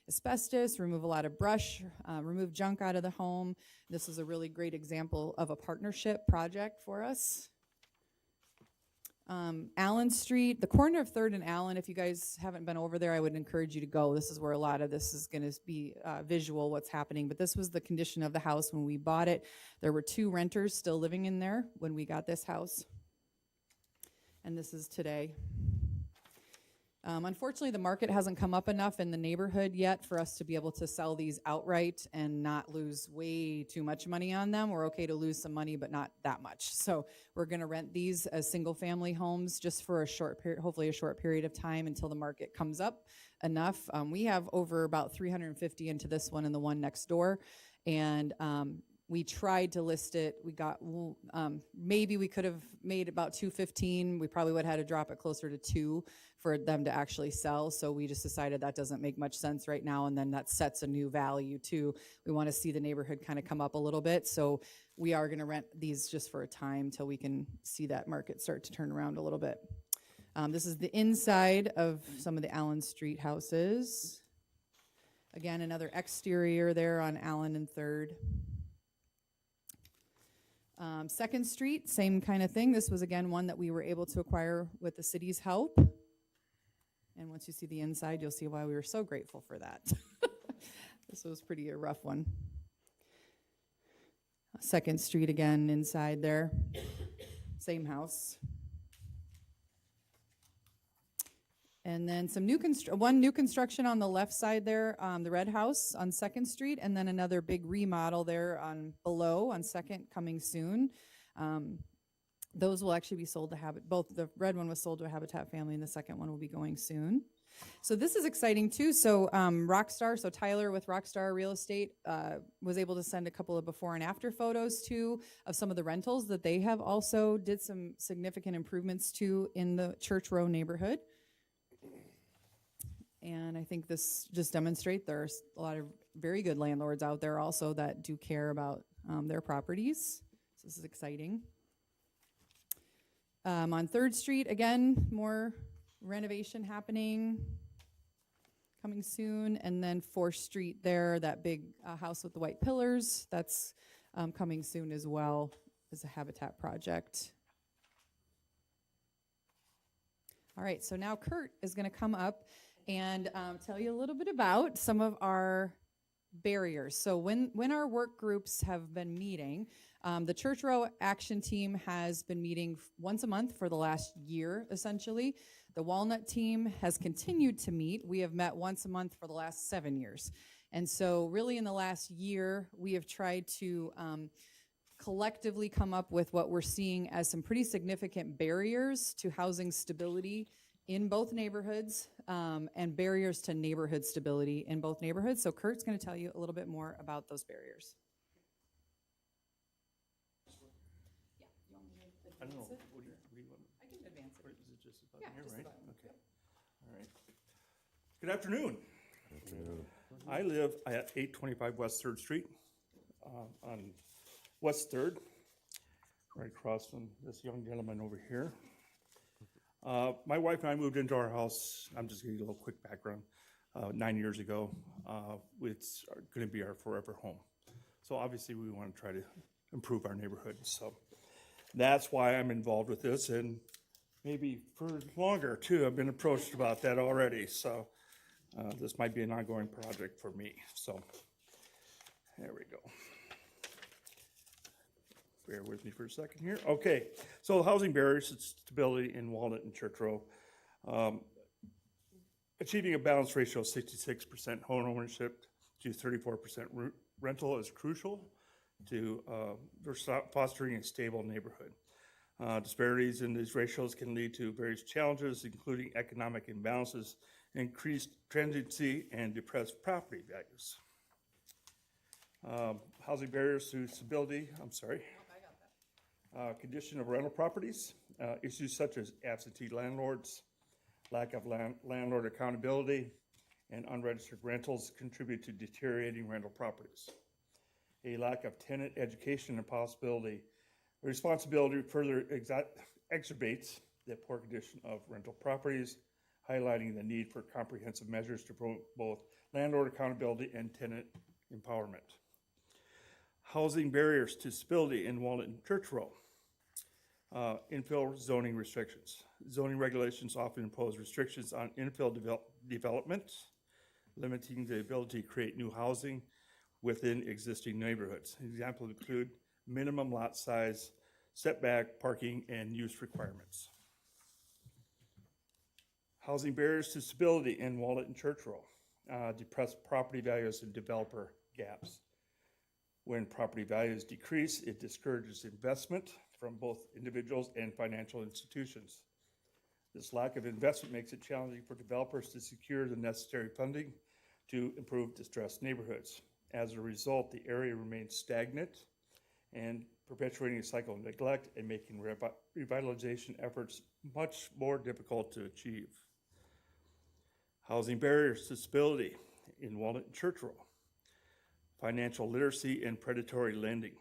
Speaker 10: asbestos, remove a lot of brush, remove junk out of the home. This is a really great example of a partnership project for us. Allen Street, the corner of 3rd and Allen, if you guys haven't been over there, I would encourage you to go. This is where a lot of this is going to be visual, what's happening. But this was the condition of the house when we bought it. There were 2 renters still living in there when we got this house. And this is today. Unfortunately, the market hasn't come up enough in the neighborhood yet for us to be able to sell these outright and not lose way too much money on them. We're okay to lose some money, but not that much. So we're going to rent these as single-family homes just for a short period, hopefully a short period of time until the market comes up enough. We have over about 350 into this one and the one next door, and we tried to list it. We got, maybe we could have made about 215. We probably would have had to drop it closer to 2 for them to actually sell. So we just decided that doesn't make much sense right now. And then that sets a new value too. We want to see the neighborhood kind of come up a little bit. So we are going to rent these just for a time till we can see that market start to turn around a little bit. This is the inside of some of the Allen Street houses. Again, another exterior there on Allen and 3rd. 2nd Street, same kind of thing. This was, again, one that we were able to acquire with the city's help. And once you see the inside, you'll see why we were so grateful for that. This was pretty a rough one. 2nd Street, again, inside there. Same house. And then some one new construction on the left side there, the red house on 2nd Street, and then another big remodel there on below on 2nd coming soon. Those will actually be sold to both the red one was sold to a Habitat family and the 2nd one will be going soon. So this is exciting too. So Rockstar, so Tyler with Rockstar Real Estate was able to send a couple of before and after photos too of some of the rentals that they have also did some significant improvements to in the Church Row neighborhood. And I think this just demonstrates there's a lot of very good landlords out there also that do care about their properties. So this is exciting. On 3rd Street, again, more renovation happening, coming soon. And then 4th Street there, that big house with the white pillars, that's coming soon as well as a Habitat project. All right, so now Kurt is going to come up and tell you a little bit about some of our barriers. So when our work groups have been meeting, the Church Row Action Team has been meeting once a month for the last year, essentially. The Walnut Team has continued to meet. We have met once a month for the last 7 years. And so really in the last year, we have tried to collectively come up with what we're seeing as some pretty significant barriers to housing stability in both neighborhoods, and barriers to neighborhood stability in both neighborhoods. So Kurt's going to tell you a little bit more about those barriers.
Speaker 1: I don't know, what do you want?
Speaker 10: I can advance it.
Speaker 1: Is it just about
Speaker 10: Yeah,
Speaker 1: here,
Speaker 10: just
Speaker 1: right?
Speaker 10: about.
Speaker 1: Okay, all right. Good afternoon. I live at 825 West Third Street, on West Third, right across from this young gentleman over here. My wife and I moved into our house, I'm just gonna give you a little quick background, 9 years ago. It's gonna be our forever home. So obviously we wanna try to improve our neighborhood, so that's why I'm involved with this, and maybe for longer too. I've been approached about that already, so this might be an ongoing project for me, so there we go. Bear with me for a second here. Okay, so housing barriers and stability in Walnut and Church Row. Achieving a balanced ratio of 66% home ownership to 34% rental is crucial to fostering a stable neighborhood. Disparities in these ratios can lead to various challenges, including economic imbalances, increased transiency, and depressed property values. Housing barriers to stability, condition of rental properties, issues such as absentee landlords, lack of landlord accountability, and unregistered rentals contribute to deteriorating rental properties. A lack of tenant education and responsibility further exacerbates the poor condition of rental properties, highlighting the need for comprehensive measures to promote both landlord accountability and tenant empowerment. Housing barriers to stability in Walnut and Church Row. Infill zoning restrictions. Zoning regulations often impose restrictions on infill development, limiting the ability to create new housing within existing neighborhoods. Examples include minimum lot size, setback, parking, and use requirements. Housing barriers to stability in Walnut and Church Row. Depressed property values and developer gaps. When property values decrease, it discourages investment from both individuals and financial institutions. This lack of investment makes it challenging for developers to secure the necessary funding to improve distressed neighborhoods. As a result, the area remains stagnant and perpetuating a cycle of neglect and making revitalization efforts much more difficult to achieve. Housing barriers to stability in Walnut and Church Row. Financial literacy and predatory lending.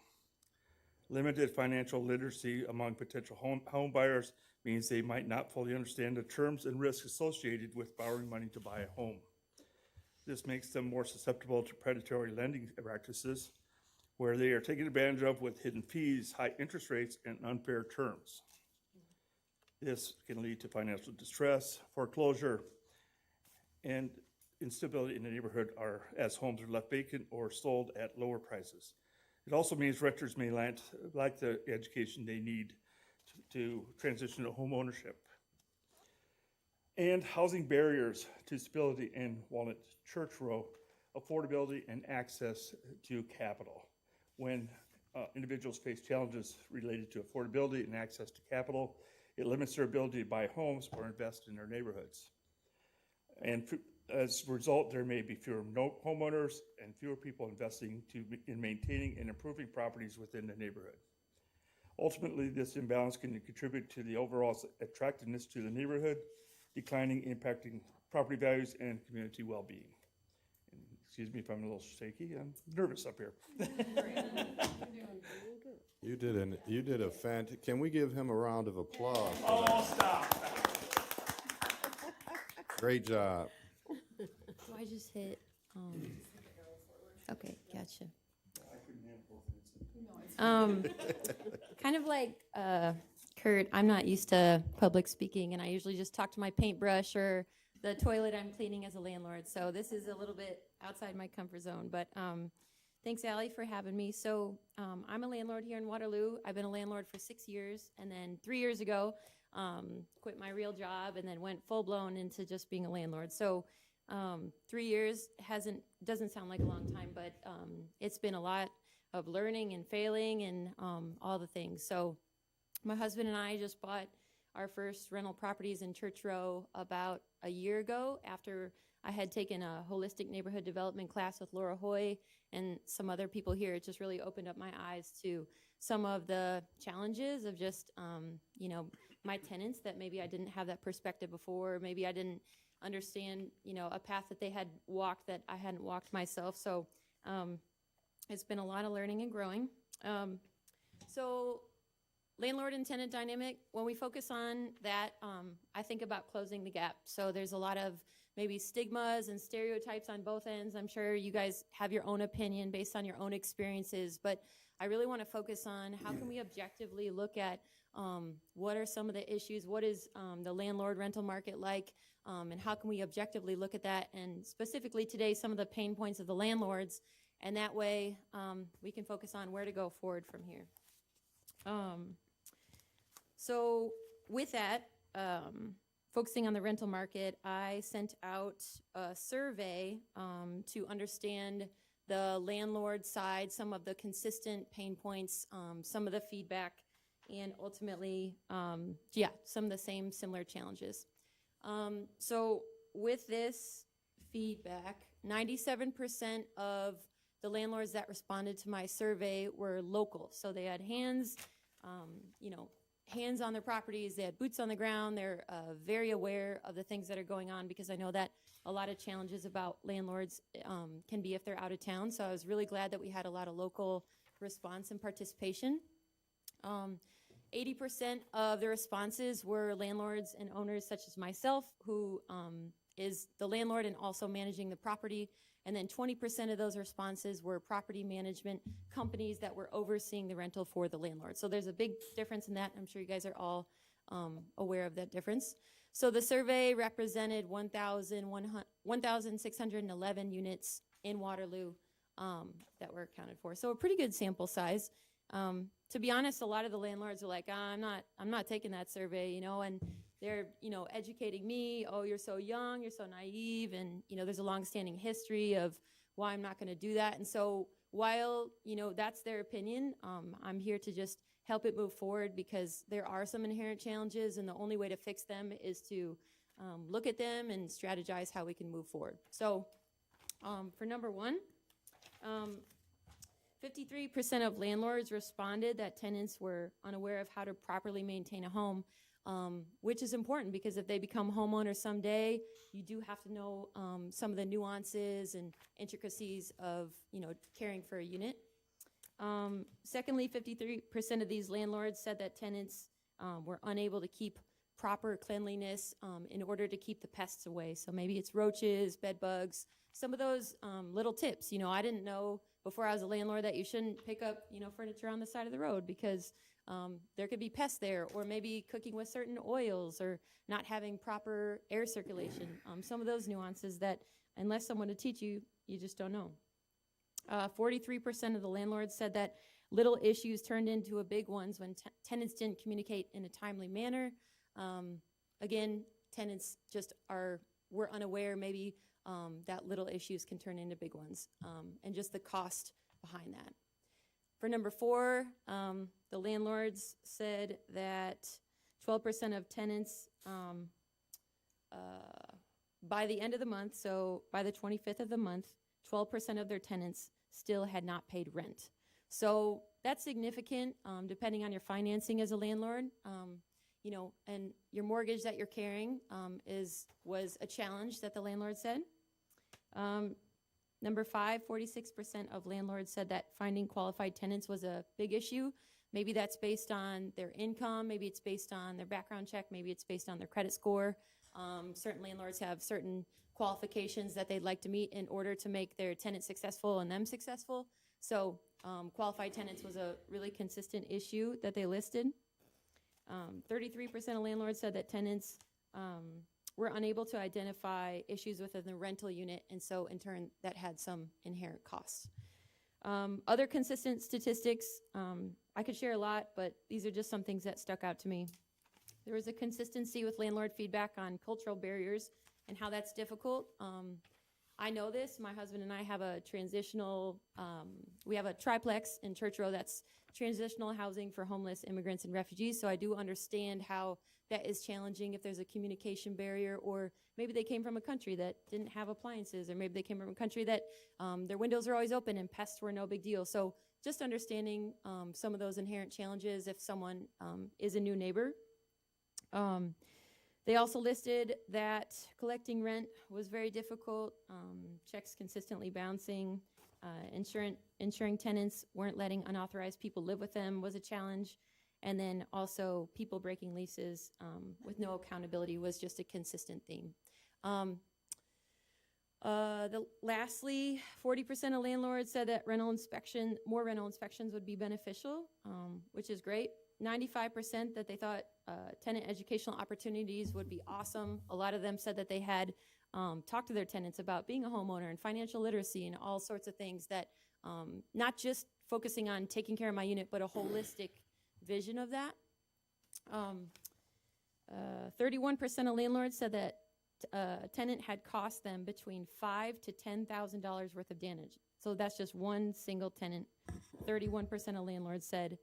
Speaker 1: Limited financial literacy among potential home buyers means they might not fully understand the terms and risks associated with borrowing money to buy a home. This makes them more susceptible to predatory lending practices, where they are taken advantage of with hidden fees, high interest rates, and unfair terms. This can lead to financial distress, foreclosure, and instability in the neighborhood as homes are left vacant or sold at lower prices. It also means renters may lack the education they need to transition to home ownership. And housing barriers to stability in Walnut Church Row, affordability and access to capital. When individuals face challenges related to affordability and access to capital, it limits their ability to buy homes or invest in their neighborhoods. And as a result, there may be fewer homeowners and fewer people investing in maintaining and improving properties within the neighborhood. Ultimately, this imbalance can contribute to the overall attractiveness to the neighborhood, declining, impacting property values and community well-being. And excuse me if I'm a little shaky, I'm nervous up here.
Speaker 9: You did a fantastic, can we give him a round of applause?
Speaker 1: Oh, stop.
Speaker 9: Great job.
Speaker 3: So I just hit, okay, gotcha. Kind of like, Kurt, I'm not used to public speaking, and I usually just talk to my paintbrush or the toilet I'm cleaning as a landlord, so this is a little bit outside my comfort zone, but thanks, Allie, for having me. So I'm a landlord here in Waterloo. I've been a landlord for 6 years, and then 3 years ago, quit my real job and then went full blown into just being a landlord. So 3 years doesn't sound like a long time, but it's been a lot of learning and failing and all the things. So my husband and I just bought our first rental properties in Church Row about a year ago after I had taken a holistic neighborhood development class with Laura Hoy and some other people here. It just really opened up my eyes to some of the challenges of just, my tenants, that maybe I didn't have that perspective before. Maybe I didn't understand, a path that they had walked that I hadn't walked myself. So it's been a lot of learning and growing. So landlord and tenant dynamic, when we focus on that, I think about closing the gap. So there's a lot of maybe stigmas and stereotypes on both ends. I'm sure you guys have your own opinion based on your own experiences, but I really want to focus on how can we objectively look at what are some of the issues, what is the landlord rental market like, and how can we objectively look at that, and specifically today some of the pain points of the landlords, and that way we can focus on where to go forward from here. So with that, focusing on the rental market, I sent out a survey to understand the landlord side, some of the consistent pain points, some of the feedback, and ultimately, some of the similar challenges. So with this feedback, 97% of the landlords that responded to my survey were local. So they had hands on their properties, they had boots on the ground, they're very aware of the things that are going on, because I know that a lot of challenges about landlords can be if they're out of town. So I was really glad that we had a lot of local response and participation. 80% of the responses were landlords and owners such as myself, who is the landlord and also managing the property. And then 20% of those responses were property management companies that were overseeing the rental for the landlord. So there's a big difference in that. I'm sure you guys are all aware of that difference. So the survey represented 1,611 units in Waterloo that were accounted for. So a pretty good sample size. To be honest, a lot of the landlords are like, I'm not taking that survey, and they're, educating me. Oh, you're so young, you're so naive. And, there's a longstanding history of why I'm not going to do that. And so while, that's their opinion, I'm here to just help it move forward, because there are some inherent challenges, and the only way to fix them is to look at them and strategize how we can move forward. So for number one, 53% of landlords responded that tenants were unaware of how to properly maintain a home, which is important, because if they become homeowners someday, you do have to know some of the nuances and intricacies of, caring for a unit. Secondly, 53% of these landlords said that tenants were unable to keep proper cleanliness in order to keep the pests away. So maybe it's roaches, bed bugs, some of those little tips. I didn't know before I was a landlord that you shouldn't pick up, furniture on the side of the road, because there could be pests there, or maybe cooking with certain oils, or not having proper air circulation. Some of those nuances that, unless someone to teach you, you just don't know. 43% of the landlords said that little issues turned into big ones when tenants didn't communicate in a timely manner. Again, tenants just were unaware maybe that little issues can turn into big ones, and just the cost behind that. For number 4, the landlords said that 12% of tenants by the end of the month, so by the 25th of the month, 12% of their tenants still had not paid rent. So that's significant, depending on your financing as a landlord. And your mortgage that you're carrying was a challenge that the landlord said. Number 5, 46% of landlords said that finding qualified tenants was a big issue. Maybe that's based on their income, maybe it's based on their background check, maybe it's based on their credit score. Certain landlords have certain qualifications that they'd like to meet in order to make their tenant successful and them successful. So qualified tenants was a really consistent issue that they listed. 33% of landlords said that tenants were unable to identify issues within the rental unit, and so in turn, that had some inherent costs. Other consistent statistics, I could share a lot, but these are just some things that stuck out to me. There was a consistency with landlord feedback on cultural barriers and how that's difficult. I know this. My husband and I have a transitional, we have a triplex in Church Row that's transitional housing for homeless immigrants and refugees. So I do understand how that is challenging if there's a communication barrier, or maybe they came from a country that didn't have appliances, or maybe they came from a country that their windows are always open and pests were no big deal. So just understanding some of those inherent challenges if someone is a new neighbor. They also listed that collecting rent was very difficult, checks consistently bouncing, ensuring tenants weren't letting unauthorized people live with them was a challenge, and then also people breaking leases with no accountability was just a consistent theme. Lastly, 40% of landlords said that more rental inspections would be beneficial, which is great. 95% that they thought tenant educational opportunities would be awesome. A lot of them said that they had talked to their tenants about being a homeowner and financial literacy and all sorts of things that not just focusing on taking care of my unit, but a holistic vision of that. 31% of landlords said that a tenant had cost them between $5,000 to $10,000 worth of damage. So that's just one single tenant. 31% of landlords said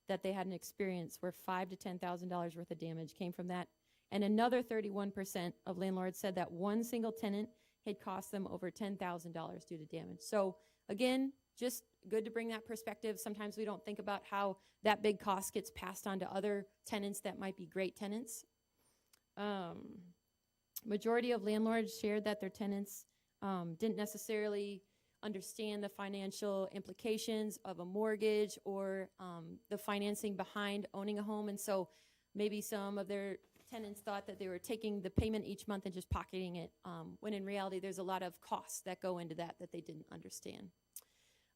Speaker 3: that they had an experience where $5,000 to $10,000 worth of damage came from that. And another 31% of landlords said that one single tenant had cost them over $10,000 due to damage. So again, just good to bring that perspective. Sometimes we don't think about how that big cost gets passed on to other tenants that might be great tenants. Majority of landlords shared that their tenants didn't necessarily understand the financial implications of a mortgage or the financing behind owning a home. And so maybe some of their tenants thought that they were taking the payment each month and just pocketing it, when in reality there's a lot of costs that go into that they didn't understand.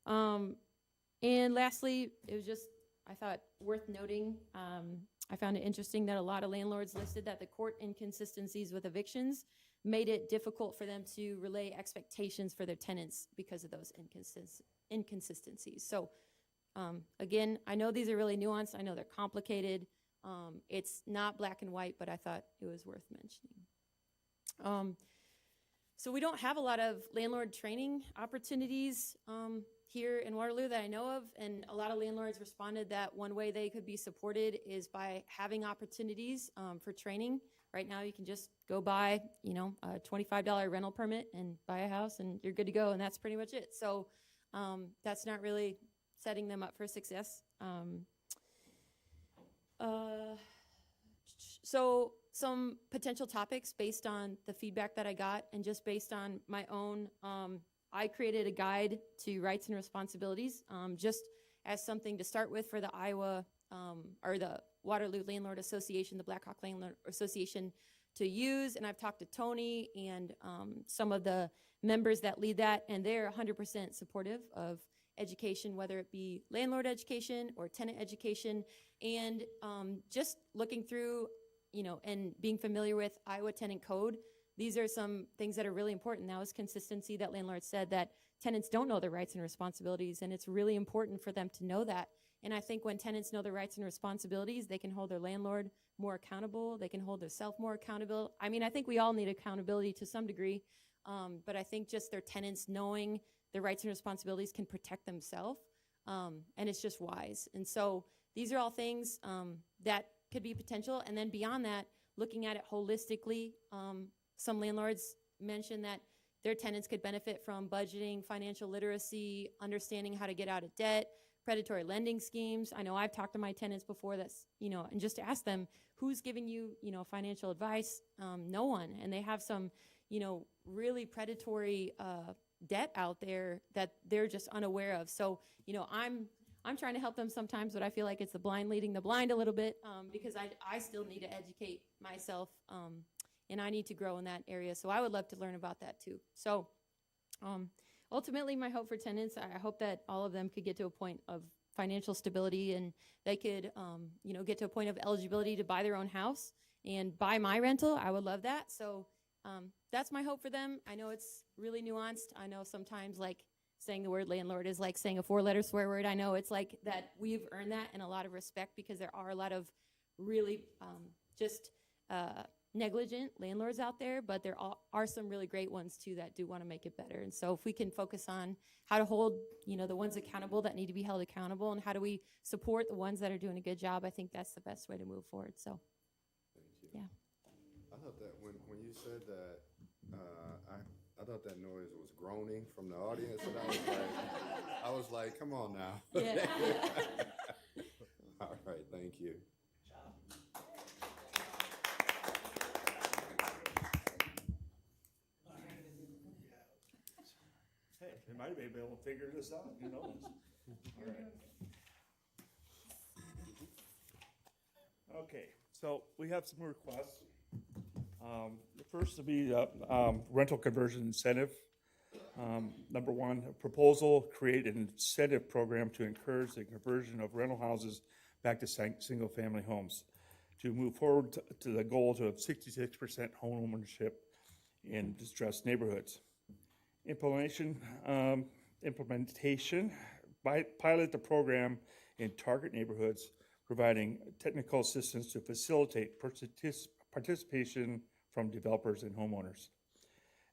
Speaker 3: And lastly, it was just, I thought, worth noting, I found it interesting that a lot of landlords listed that the court inconsistencies with evictions made it difficult for them to relay expectations for their tenants because of those inconsistencies. So again, I know these are really nuanced. I know they're complicated. It's not black and white, but I thought it was worth mentioning. So we don't have a lot of landlord training opportunities here in Waterloo that I know of, and a lot of landlords responded that one way they could be supported is by having opportunities for training. Right now, you can just go buy, a $25 rental permit and buy a house, and you're good to go, and that's pretty much it. So that's not really setting them up for success. So some potential topics based on the feedback that I got and just based on my own, I created a guide to rights and responsibilities just as something to start with for the Iowa or the Waterloo Landlord Association, the Black Hawk Landlord Association to use. And I've talked to Tony and some of the members that lead that, and they're 100% supportive of education, whether it be landlord education or tenant education, and just looking through, and being familiar with Iowa Tenant Code. These are some things that are really important. Now is consistency that landlords said that tenants don't know their rights and responsibilities, and it's really important for them to know that. And I think when tenants know their rights and responsibilities, they can hold their landlord more accountable. They can hold themselves more accountable. I mean, I think we all need accountability to some degree, but I think just their tenants knowing their rights and responsibilities can protect themselves, and it's just wise. And so these are all things that could be potential. And then beyond that, looking at it holistically, some landlords mentioned that their tenants could benefit from budgeting, financial literacy, understanding how to get out of debt, predatory lending schemes. I know I've talked to my tenants before that's, and just to ask them, who's giving you, financial advice? No one. And they have some, really predatory debt out there that they're just unaware of. So, I'm trying to help them sometimes, but I feel like it's the blind leading the blind a little bit because I still need to educate myself and I need to grow in that area. So I would love to learn about that too. So ultimately, my hope for tenants, I hope that all of them could get to a point of financial stability and they could, get to a point of eligibility to buy their own house. and buy my rental, I would love that. So that's my hope for them. I know it's really nuanced. I know sometimes like saying the word landlord is like saying a 4-letter swear word. I know it's like that we've earned that and a lot of respect because there are a lot of really just negligent landlords out there, but there are some really great ones too that do want to make it better. And so if we can focus on how to hold, the ones accountable that need to be held accountable, and how do we support the ones that are doing a good job, I think that's the best way to move forward. So, yeah.
Speaker 9: I thought that when you said that, I thought that noise was groaning from the audience, and I was like, come on now.
Speaker 3: Yeah.
Speaker 9: All right, thank you.
Speaker 11: Hey, they might be able to figure this out, who knows? All right. Okay, so we have some requests. The first to be rental conversion incentive. Number one, a proposal, create an incentive program to encourage the conversion of rental houses back to single-family homes, to move forward to the goal to have 66% home ownership in distressed neighborhoods. Implementation, pilot the program in target neighborhoods, providing technical assistance to facilitate participation from developers and homeowners.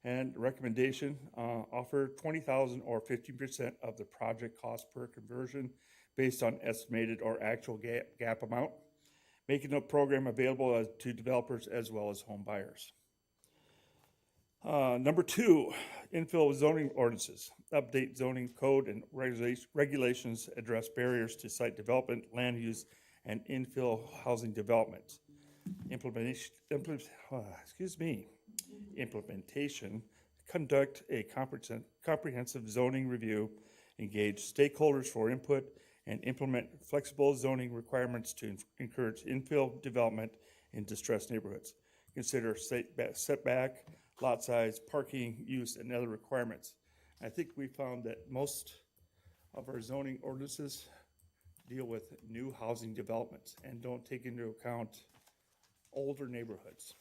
Speaker 11: And recommendation, offer $20,000 or 15% of the project cost per conversion based on estimated or actual gap amount, making the program available to developers as well as home buyers. Number two, infill zoning ordinances. Update zoning code and regulations, address barriers to site development, land use, and infill housing development. Implementation, conduct a comprehensive zoning review, engage stakeholders for input, and implement flexible zoning requirements to encourage infill development in distressed neighborhoods. Consider setback, lot size, parking, use, and other requirements. I think we found that most of our zoning ordinances deal with new housing developments and don't take into account older neighborhoods.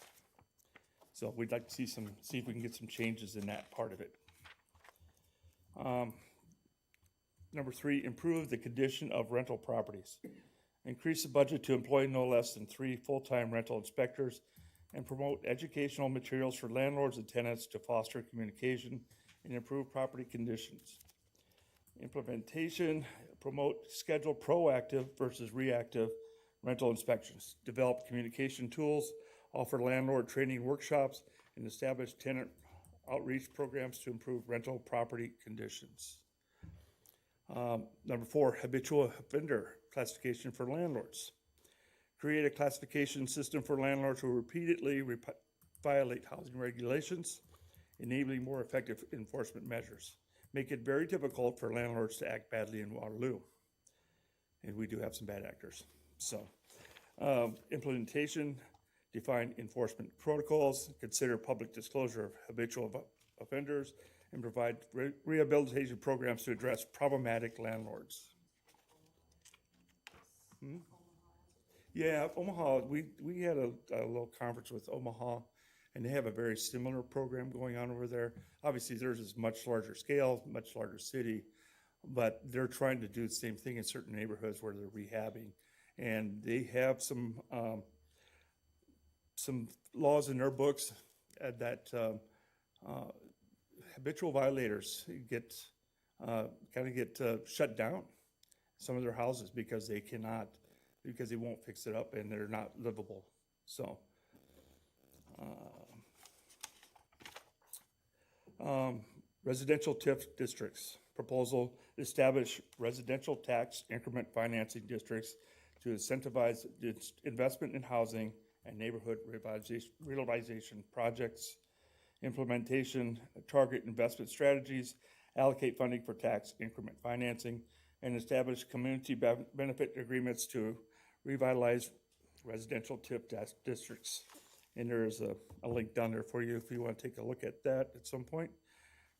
Speaker 11: So we'd like to see if we can get some changes in that part of it. Number three, improve the condition of rental properties. Increase the budget to employ no less than 3 full-time rental inspectors, and promote educational materials for landlords and tenants to foster communication and improve property conditions. Implementation, promote schedule proactive versus reactive rental inspections, develop communication tools, offer landlord training workshops, and establish tenant outreach programs to improve rental property conditions. Number four, habitual offender classification for landlords. Create a classification system for landlords who repeatedly violate housing regulations, enabling more effective enforcement measures. Make it very difficult for landlords to act badly in Waterloo. And we do have some bad actors. So, implementation, define enforcement protocols, consider public disclosure of habitual offenders, and provide rehabilitation programs to address problematic landlords. Yeah, Omaha, we had a little conference with Omaha, and they have a very similar program going on over there. Obviously, theirs is much larger scale, much larger city, but they're trying to do the same thing in certain neighborhoods where they're rehabbing. And they have some laws in their books that habitual violators get shut down some of their houses because they won't fix it up and they're not livable. So, residential TIF districts. Proposal, establish residential tax increment financing districts to incentivize investment in housing and neighborhood revitalization projects. Implementation, target investment strategies, allocate funding for tax increment financing, and establish community benefit agreements to revitalize residential TIF districts. And there is a link down there for you if you want to take a look at that at some point.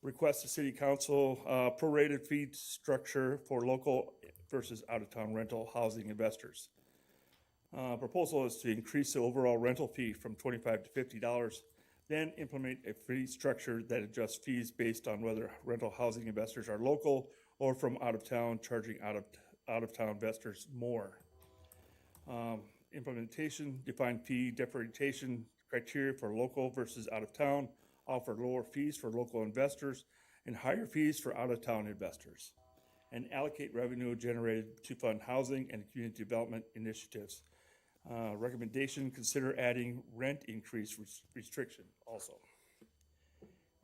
Speaker 11: Request the city council prorated fee structure for local versus out-of-town rental housing investors. Proposal is to increase the overall rental fee from $25 to $50, then implement a fee structure that adjusts fees based on whether rental housing investors are local or from out of town, charging out of town investors more. Implementation, define fee differentiation criteria for local versus out of town, offer lower fees for local investors and higher fees for out of town investors, and allocate revenue generated to fund housing and community development initiatives. Recommendation, consider adding rent increase restriction also.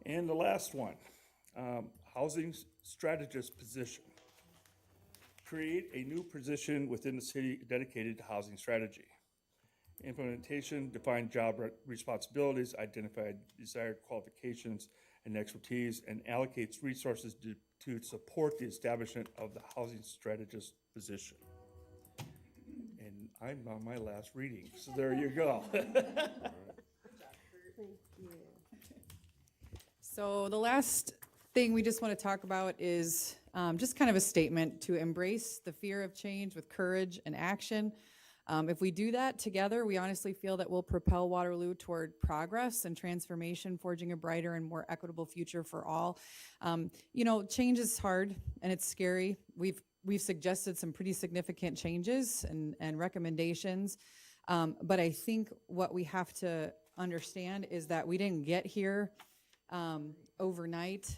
Speaker 11: And the last one, housing strategist position. Create a new position within the city dedicated to housing strategy. Implementation, define job responsibilities, identify desired qualifications and expertise, and allocates resources to support the establishment of the housing strategist position. And I'm on my last reading, so there you go.
Speaker 10: So the last thing we just want to talk about is just kind of a statement to embrace the fear of change with courage and action. If we do that together, we honestly feel that we'll propel Waterloo toward progress and transformation, forging a brighter and more equitable future for all. You know, change is hard and it's scary. We've suggested some pretty significant changes and recommendations. But I think what we have to understand is that we didn't get here overnight.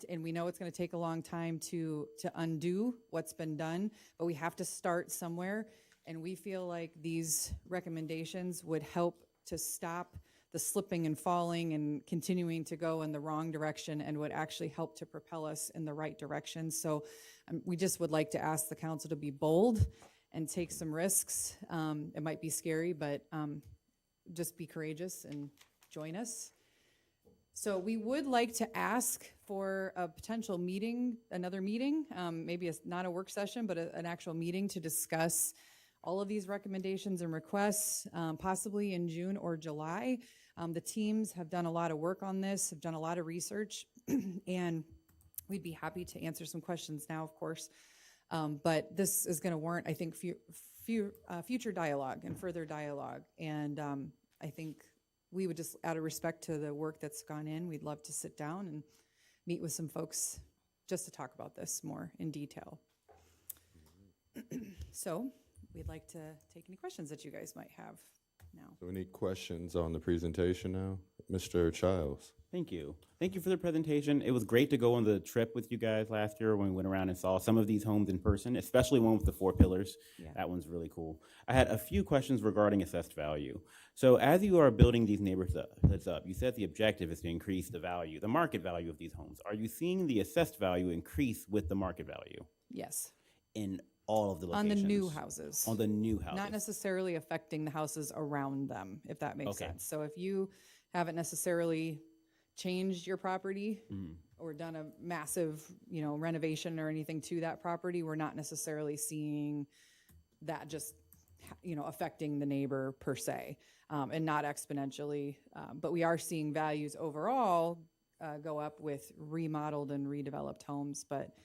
Speaker 10: And we know it's gonna take a long time to undo what's been done, but we have to start somewhere. And we feel like these recommendations would help to stop the slipping and falling and continuing to go in the wrong direction, and would actually help to propel us in the right direction. So we just would like to ask the council to be bold and take some risks. It might be scary, but just be courageous and join us. So we would like to ask for a potential meeting, another meeting, maybe not a work session, but an actual meeting to discuss all of these recommendations and requests, possibly in June or July. The teams have done a lot of work on this, have done a lot of research, and we'd be happy to answer some questions now, of course. But this is going to warrant, I think, future dialogue and further dialogue. And I think we would just, out of respect to the work that's gone in, we'd love to sit down and meet with some folks just to talk about this more in detail. So we'd like to take any questions that you guys might have now.
Speaker 9: So any questions on the presentation now? Mr. Childs?
Speaker 4: Thank you. Thank you for the presentation. It was great to go on the trip with you guys last year when we went around and saw some of these homes in person, especially one with the 4 pillars.
Speaker 10: Yeah.
Speaker 4: That one's really cool. I had a few questions regarding assessed value. So as you are building these neighborhoods up, you said the objective is to increase the value, the market value of these homes. Are you seeing the assessed value increase with the market value
Speaker 10: Yes.
Speaker 4: in all of the locations?
Speaker 10: On the new houses.
Speaker 4: On the new houses.
Speaker 10: Not necessarily affecting the houses around them, if that makes
Speaker 4: Okay.
Speaker 10: sense. So if you haven't necessarily changed your property or done a massive, renovation or anything to that property, we're not necessarily seeing that just, affecting the neighbor per se, and not exponentially. But we are seeing values overall go up with remodeled and redeveloped homes, but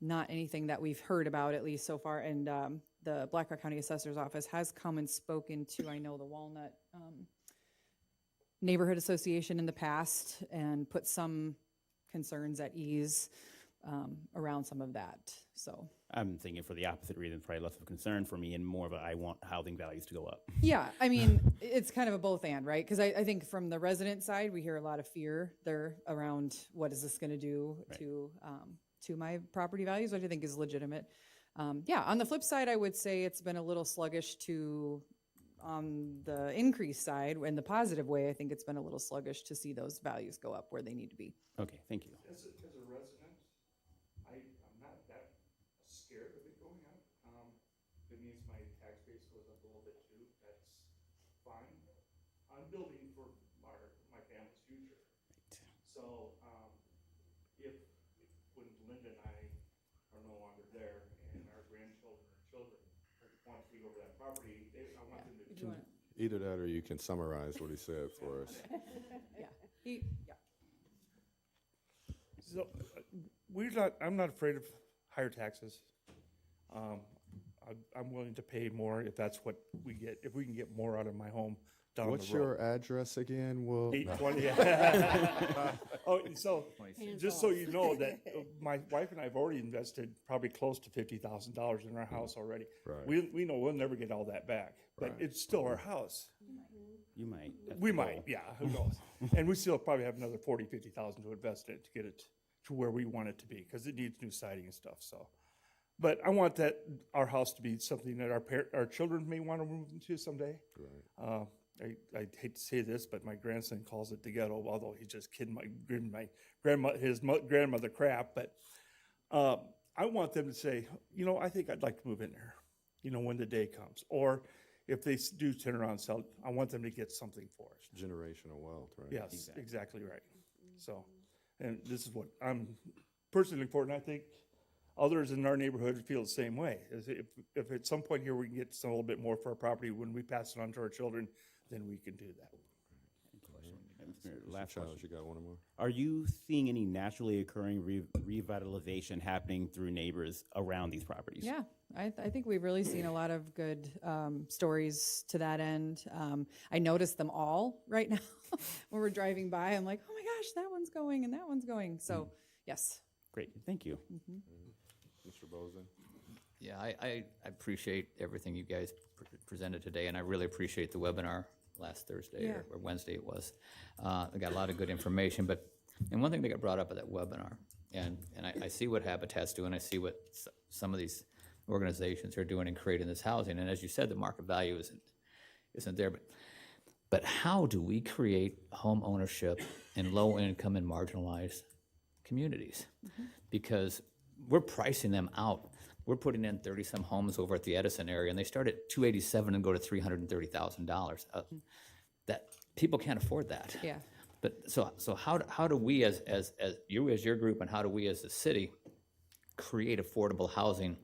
Speaker 10: not anything that we've heard about, at least so far. And the Black Rock County Assessor's Office has come and spoken to, I know, the Walnut Neighborhood Association in the past and put some concerns at ease around some of that. So
Speaker 4: I'm thinking for the opposite reason, probably less of a concern for me and more of a I want housing values to go up.
Speaker 10: yeah, I mean, it's kind of a both and, right? Because I think from the resident side, we hear a lot of fear there around what is this going to do to my property values, which I think is legitimate. Yeah, on the flip side, I would say it's been a little sluggish on the increase side. In the positive way, I think it's been a little sluggish to see those values go up where they need to be.
Speaker 4: Okay, thank you.
Speaker 11: As a resident, I'm not that scared of it going up. It means my tax base goes up a little bit too. That's fine. I'm building for my family's future. So if when Linda and I are no longer there and our grandchildren or children want to take over that property, I want them to.
Speaker 9: Either that or you can summarize what he said for us.
Speaker 10: Yeah.
Speaker 11: So I'm not afraid of higher taxes. I'm willing to pay more if that's what we get, if we can get more out of my home down the road.
Speaker 9: What's your address again? Will?
Speaker 11: 820. Oh, and so, just so you know that my wife and I have already invested probably close to $50,000 in our house already.
Speaker 9: Right.
Speaker 11: We know we'll never get all that back, but
Speaker 9: Right.
Speaker 11: it's still our house.
Speaker 4: You might. That's
Speaker 11: We
Speaker 4: the goal.
Speaker 11: might, yeah, who knows? And we still probably have another 40, 50,000 to invest in it to get it to where we want it to be, because it needs new siding and stuff, so. But I want our house to be something that our children may want to move into someday.
Speaker 9: Right.
Speaker 11: I hate to say this, but my grandson calls it the ghetto, although he's just kidding his grandmother crap. But I want them to say, I think I'd like to move in there, when the day comes. Or if they do turn around and sell it, I want them to get something for us.
Speaker 9: Generational wealth, right?
Speaker 11: Yes, exactly right. So, and this is what I'm personally for, and I think others in our neighborhood feel the same way. If at some point here we can get a little bit more for our property when we pass it on to our children, then we can do that.
Speaker 4: Last
Speaker 9: Charles,
Speaker 4: question.
Speaker 9: you got one more?
Speaker 4: Are you seeing any naturally occurring revitalization happening through neighbors around these properties?
Speaker 10: Yeah, I think we've really seen a lot of good stories to that end. I noticed them all right now when we're driving by. I'm like, oh my gosh, that one's going and that one's going. So, yes.
Speaker 4: Great, thank you.
Speaker 9: Mr. Bozen?
Speaker 8: Yeah, I appreciate everything you guys presented today, and I really appreciate the webinar last Thursday
Speaker 10: Yeah.
Speaker 8: or Wednesday it was. I got a lot of good information, and one thing that got brought up at that webinar, and I see what Habitat's doing, I see what some of these organizations are doing in creating this housing, and as you said, the market value isn't there, but how do we create home ownership in low income and marginalized communities? Because we're pricing them out. We're putting in 30-some homes over at the Edison area, and they start at $287 and go to $330,000. That people can't afford that.
Speaker 10: Yeah.
Speaker 8: But so how do we as your group, and how do we as the city create affordable housing,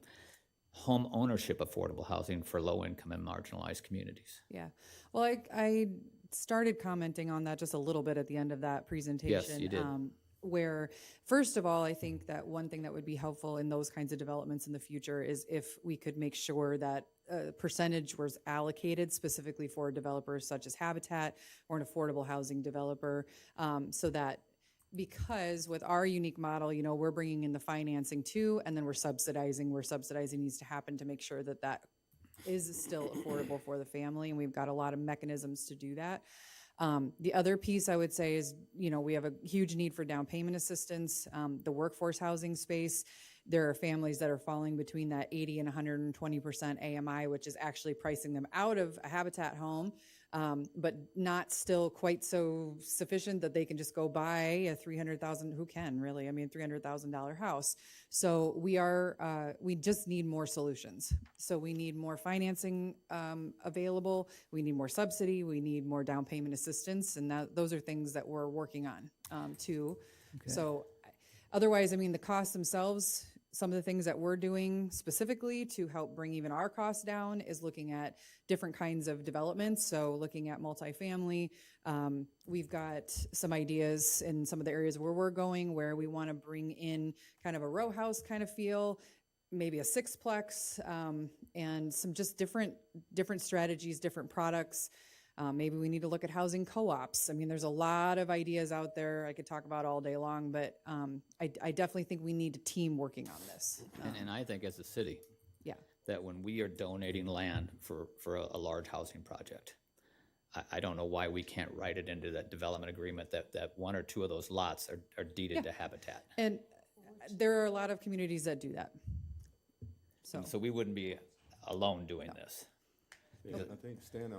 Speaker 8: home ownership affordable housing for low income and marginalized communities?
Speaker 10: Yeah. Well, I started commenting on that just a little bit at the end of that presentation.
Speaker 8: Yes, you did.
Speaker 10: Where, first of all, I think that one thing that would be helpful in those kinds of developments in the future is if we could make sure that a percentage was allocated specifically for developers such as Habitat or an affordable housing developer, so that, because with our unique model, we're bringing in the financing too, and then we're subsidizing where subsidizing needs to happen to make sure that that is still affordable for the family, and we've got a lot of mechanisms to do that. The other piece I would say is, we have a huge need for down payment assistance. The workforce housing space, there are families that are falling between that 80 and 120% AMI, which is actually pricing them out of a Habitat home, but not still quite so sufficient that they can just go buy a $300,000, who can really? I mean, $300,000 house. So we just need more solutions. So we need more financing available. We need more subsidy. We need more down payment assistance. And those are things that we're working on too. Okay. So otherwise, I mean, the costs themselves, some of the things that we're doing specifically to help bring even our costs down is looking at different kinds of developments. So looking at multifamily, we've got some ideas in some of the areas where we're going where we want to bring in kind of a row house kind of feel, maybe a sixplex, and some just different strategies, different products. Maybe we need to look at housing co-ops. I mean, there's a lot of ideas out there I could talk about all day long, but I definitely think we need a team working on this.
Speaker 8: And I think as a city,
Speaker 10: yeah,
Speaker 8: that when we are donating land for a large housing project, I don't know why we can't write it into that development agreement that one or two of those lots are deeded to Habitat.
Speaker 10: And there are a lot of communities that do that.
Speaker 8: So we wouldn't be alone doing this.
Speaker 9: Yeah, I think staying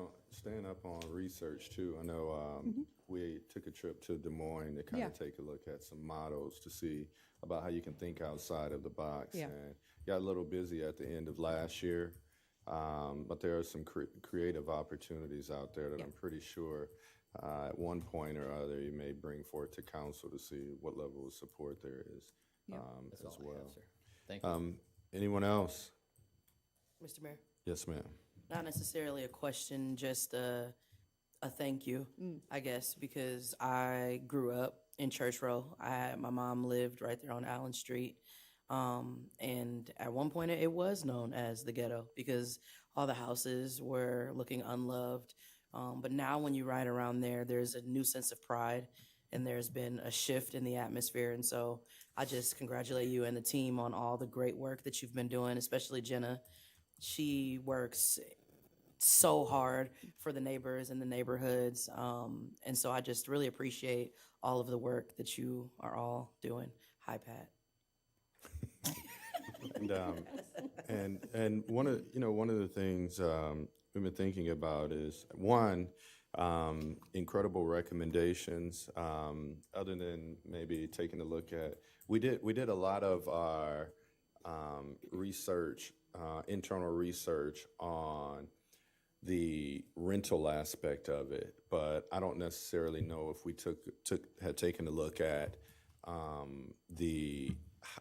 Speaker 9: up on research too. I know we took a trip to Des Moines to kind of take a look at some models to see about how you can think outside of the box.
Speaker 10: Yeah.
Speaker 9: And got a little busy at the end of last year, but there are some creative opportunities out there that I'm pretty sure at one point or other you may bring forth to council to see what level of support there is as well.
Speaker 8: Thank you.
Speaker 9: Anyone else?
Speaker 12: Mr. Mayor?
Speaker 9: Yes, ma'am.
Speaker 12: Not necessarily a question, just a thank you, I guess, because I grew up in Church Row. My mom lived right there on Allen Street. And at one point, it was known as the ghetto because all the houses were looking unloved. But now, when you ride around there, there's a new sense of pride, and there's been a shift in the atmosphere. And so, I just congratulate you and the team on all the great work that you've been doing, especially Jenna. She works so hard for the neighbors and the neighborhoods. And so, I just really appreciate all of the work that you are all doing. Hi, Pat.
Speaker 9: And one of the things we've been thinking about is one, incredible recommendations. Other than maybe taking a look at, we did a lot of our research, internal research on the rental aspect of it, but I don't necessarily know if we had taken a look at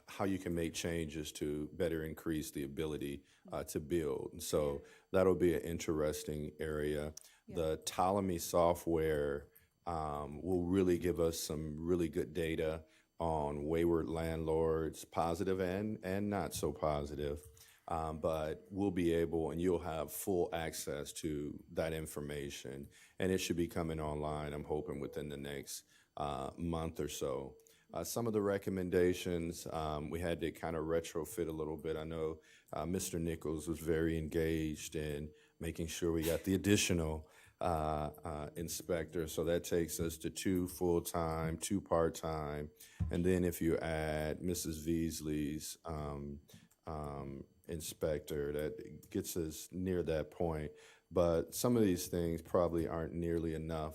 Speaker 9: how you can make changes to better increase the ability to build. And so that'll be an interesting area. The Ptolemy software will really give us some really good data on wayward landlords, positive and not so positive. But we'll be able, and you'll have full access to that information. And it should be coming online, I'm hoping, within the next month or so. Some of the recommendations, we had to kind of retrofit a little bit. I know Mr. Nichols was very engaged in making sure we got the additional inspector. So that takes us to 2 full-time, 2 part-time. And then if you add Mrs. Veasley's inspector, that gets us near that point. But some of these things probably aren't nearly enough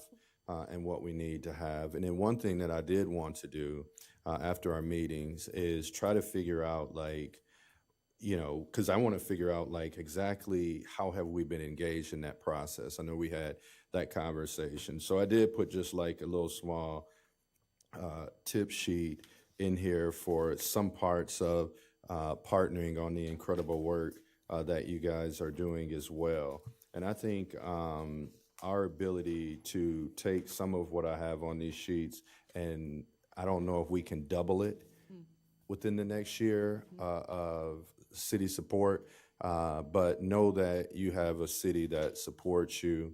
Speaker 9: and what we need to have. And then one thing that I did want to do after our meetings is try to figure out, like, because I want to figure out, like, exactly how have we been engaged in that process. I know we had that conversation. So I did put just like a little small tip sheet in here for some parts of partnering on the incredible work that you guys are doing as well. And I think our ability to take some of what I have on these sheets, and I don't know if we can double it within the next year of city support, but know that you have a city that supports you.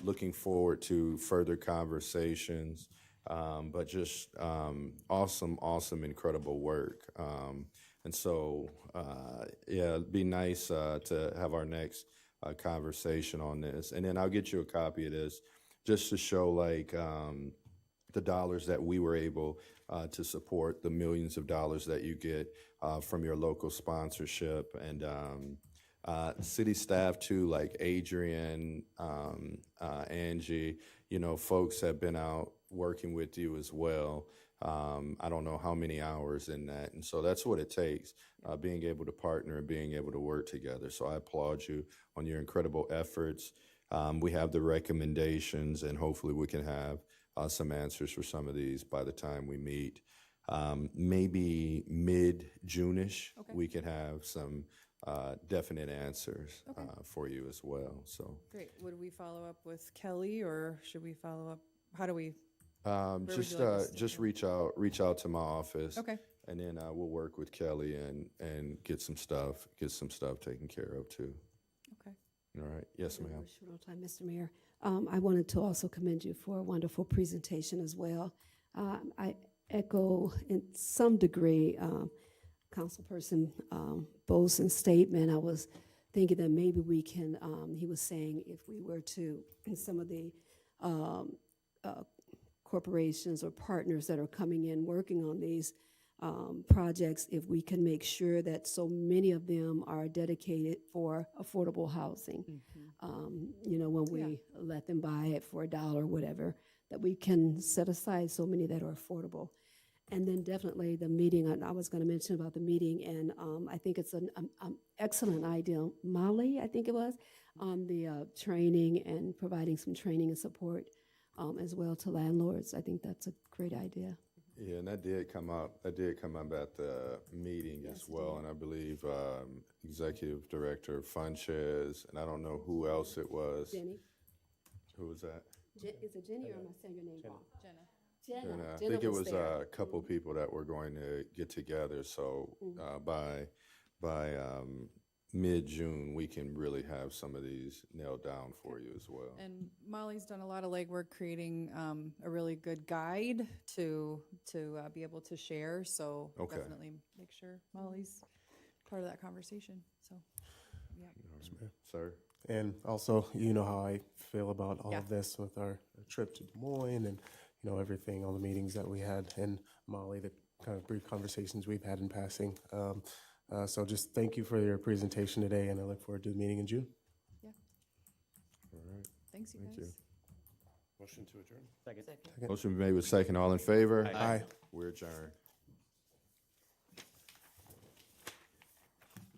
Speaker 9: Looking forward to further conversations, but just awesome, incredible work. And so, it'd be nice to have our next conversation on this. And then I'll get you a copy of this just to show, like, the dollars that we were able to support, the millions of dollars that you get from your local sponsorship. And city staff too, like Adrian, Angie, folks have been out working with you as well. I don't know how many hours in that. And so that's what it takes, being able to partner and being able to work together. So I applaud you on your incredible efforts. We have the recommendations, and hopefully we can have some answers for some of these by the time we meet. Maybe mid-June-ish, we can have some definite answers for you as well. So
Speaker 10: Great. Would we follow up with Kelly, or should we follow up? How do we?
Speaker 9: just reach out to my office.
Speaker 10: Okay.
Speaker 9: And then we'll work with Kelly and get some stuff taken care of too.
Speaker 10: Okay.
Speaker 9: All right. Yes, ma'am.
Speaker 13: Short on time, Mr. Mayor. I wanted to also commend you for a wonderful presentation as well. I echo in some degree Councilperson Bosen's statement. I was thinking that maybe we can, he was saying if we were to, in some of the corporations or partners that are coming in working on these projects, if we can make sure that so many of them are dedicated for affordable housing. When we let them buy it for $1, whatever, that we can set aside so many that are affordable. And then definitely the meeting, I was going to mention about the meeting, and I think it's an excellent idea. Molly, I think it was, on the training and providing some training and support as well to landlords. I think that's a great idea.
Speaker 9: Yeah, and that did come up at the meeting as well. And I believe Executive Director Funches, and I don't know who else it was.
Speaker 13: Jenny?
Speaker 9: Who was that?
Speaker 13: Is it Jenny, or am I saying your name wrong?
Speaker 10: Jenna.
Speaker 9: And I
Speaker 13: Jenna
Speaker 9: think it
Speaker 13: was
Speaker 9: was
Speaker 13: there.
Speaker 9: a couple people that were going to get together, so by mid-June, we can really have some of these nailed down for you as well.
Speaker 10: And Molly's done a lot of legwork creating a really good guide to be able to share. So
Speaker 9: Okay.
Speaker 10: definitely make sure Molly's part of that conversation. So, yeah.
Speaker 9: Sir?
Speaker 5: And also, you know how I feel about all
Speaker 10: Yeah.
Speaker 5: of this with our trip to Des Moines and, you know, everything, all the meetings that we had, and Molly, the kind of brief conversations we've had in passing. So just thank you for your presentation today, and I look forward to the meeting in June.
Speaker 10: Yeah.
Speaker 9: All right.
Speaker 10: Thanks, you
Speaker 9: Thank
Speaker 10: guys.
Speaker 9: you.
Speaker 2: Motion to adjourn.
Speaker 4: Second.
Speaker 9: Motion made with second. All in favor?
Speaker 5: Aye.
Speaker 9: We're adjourned.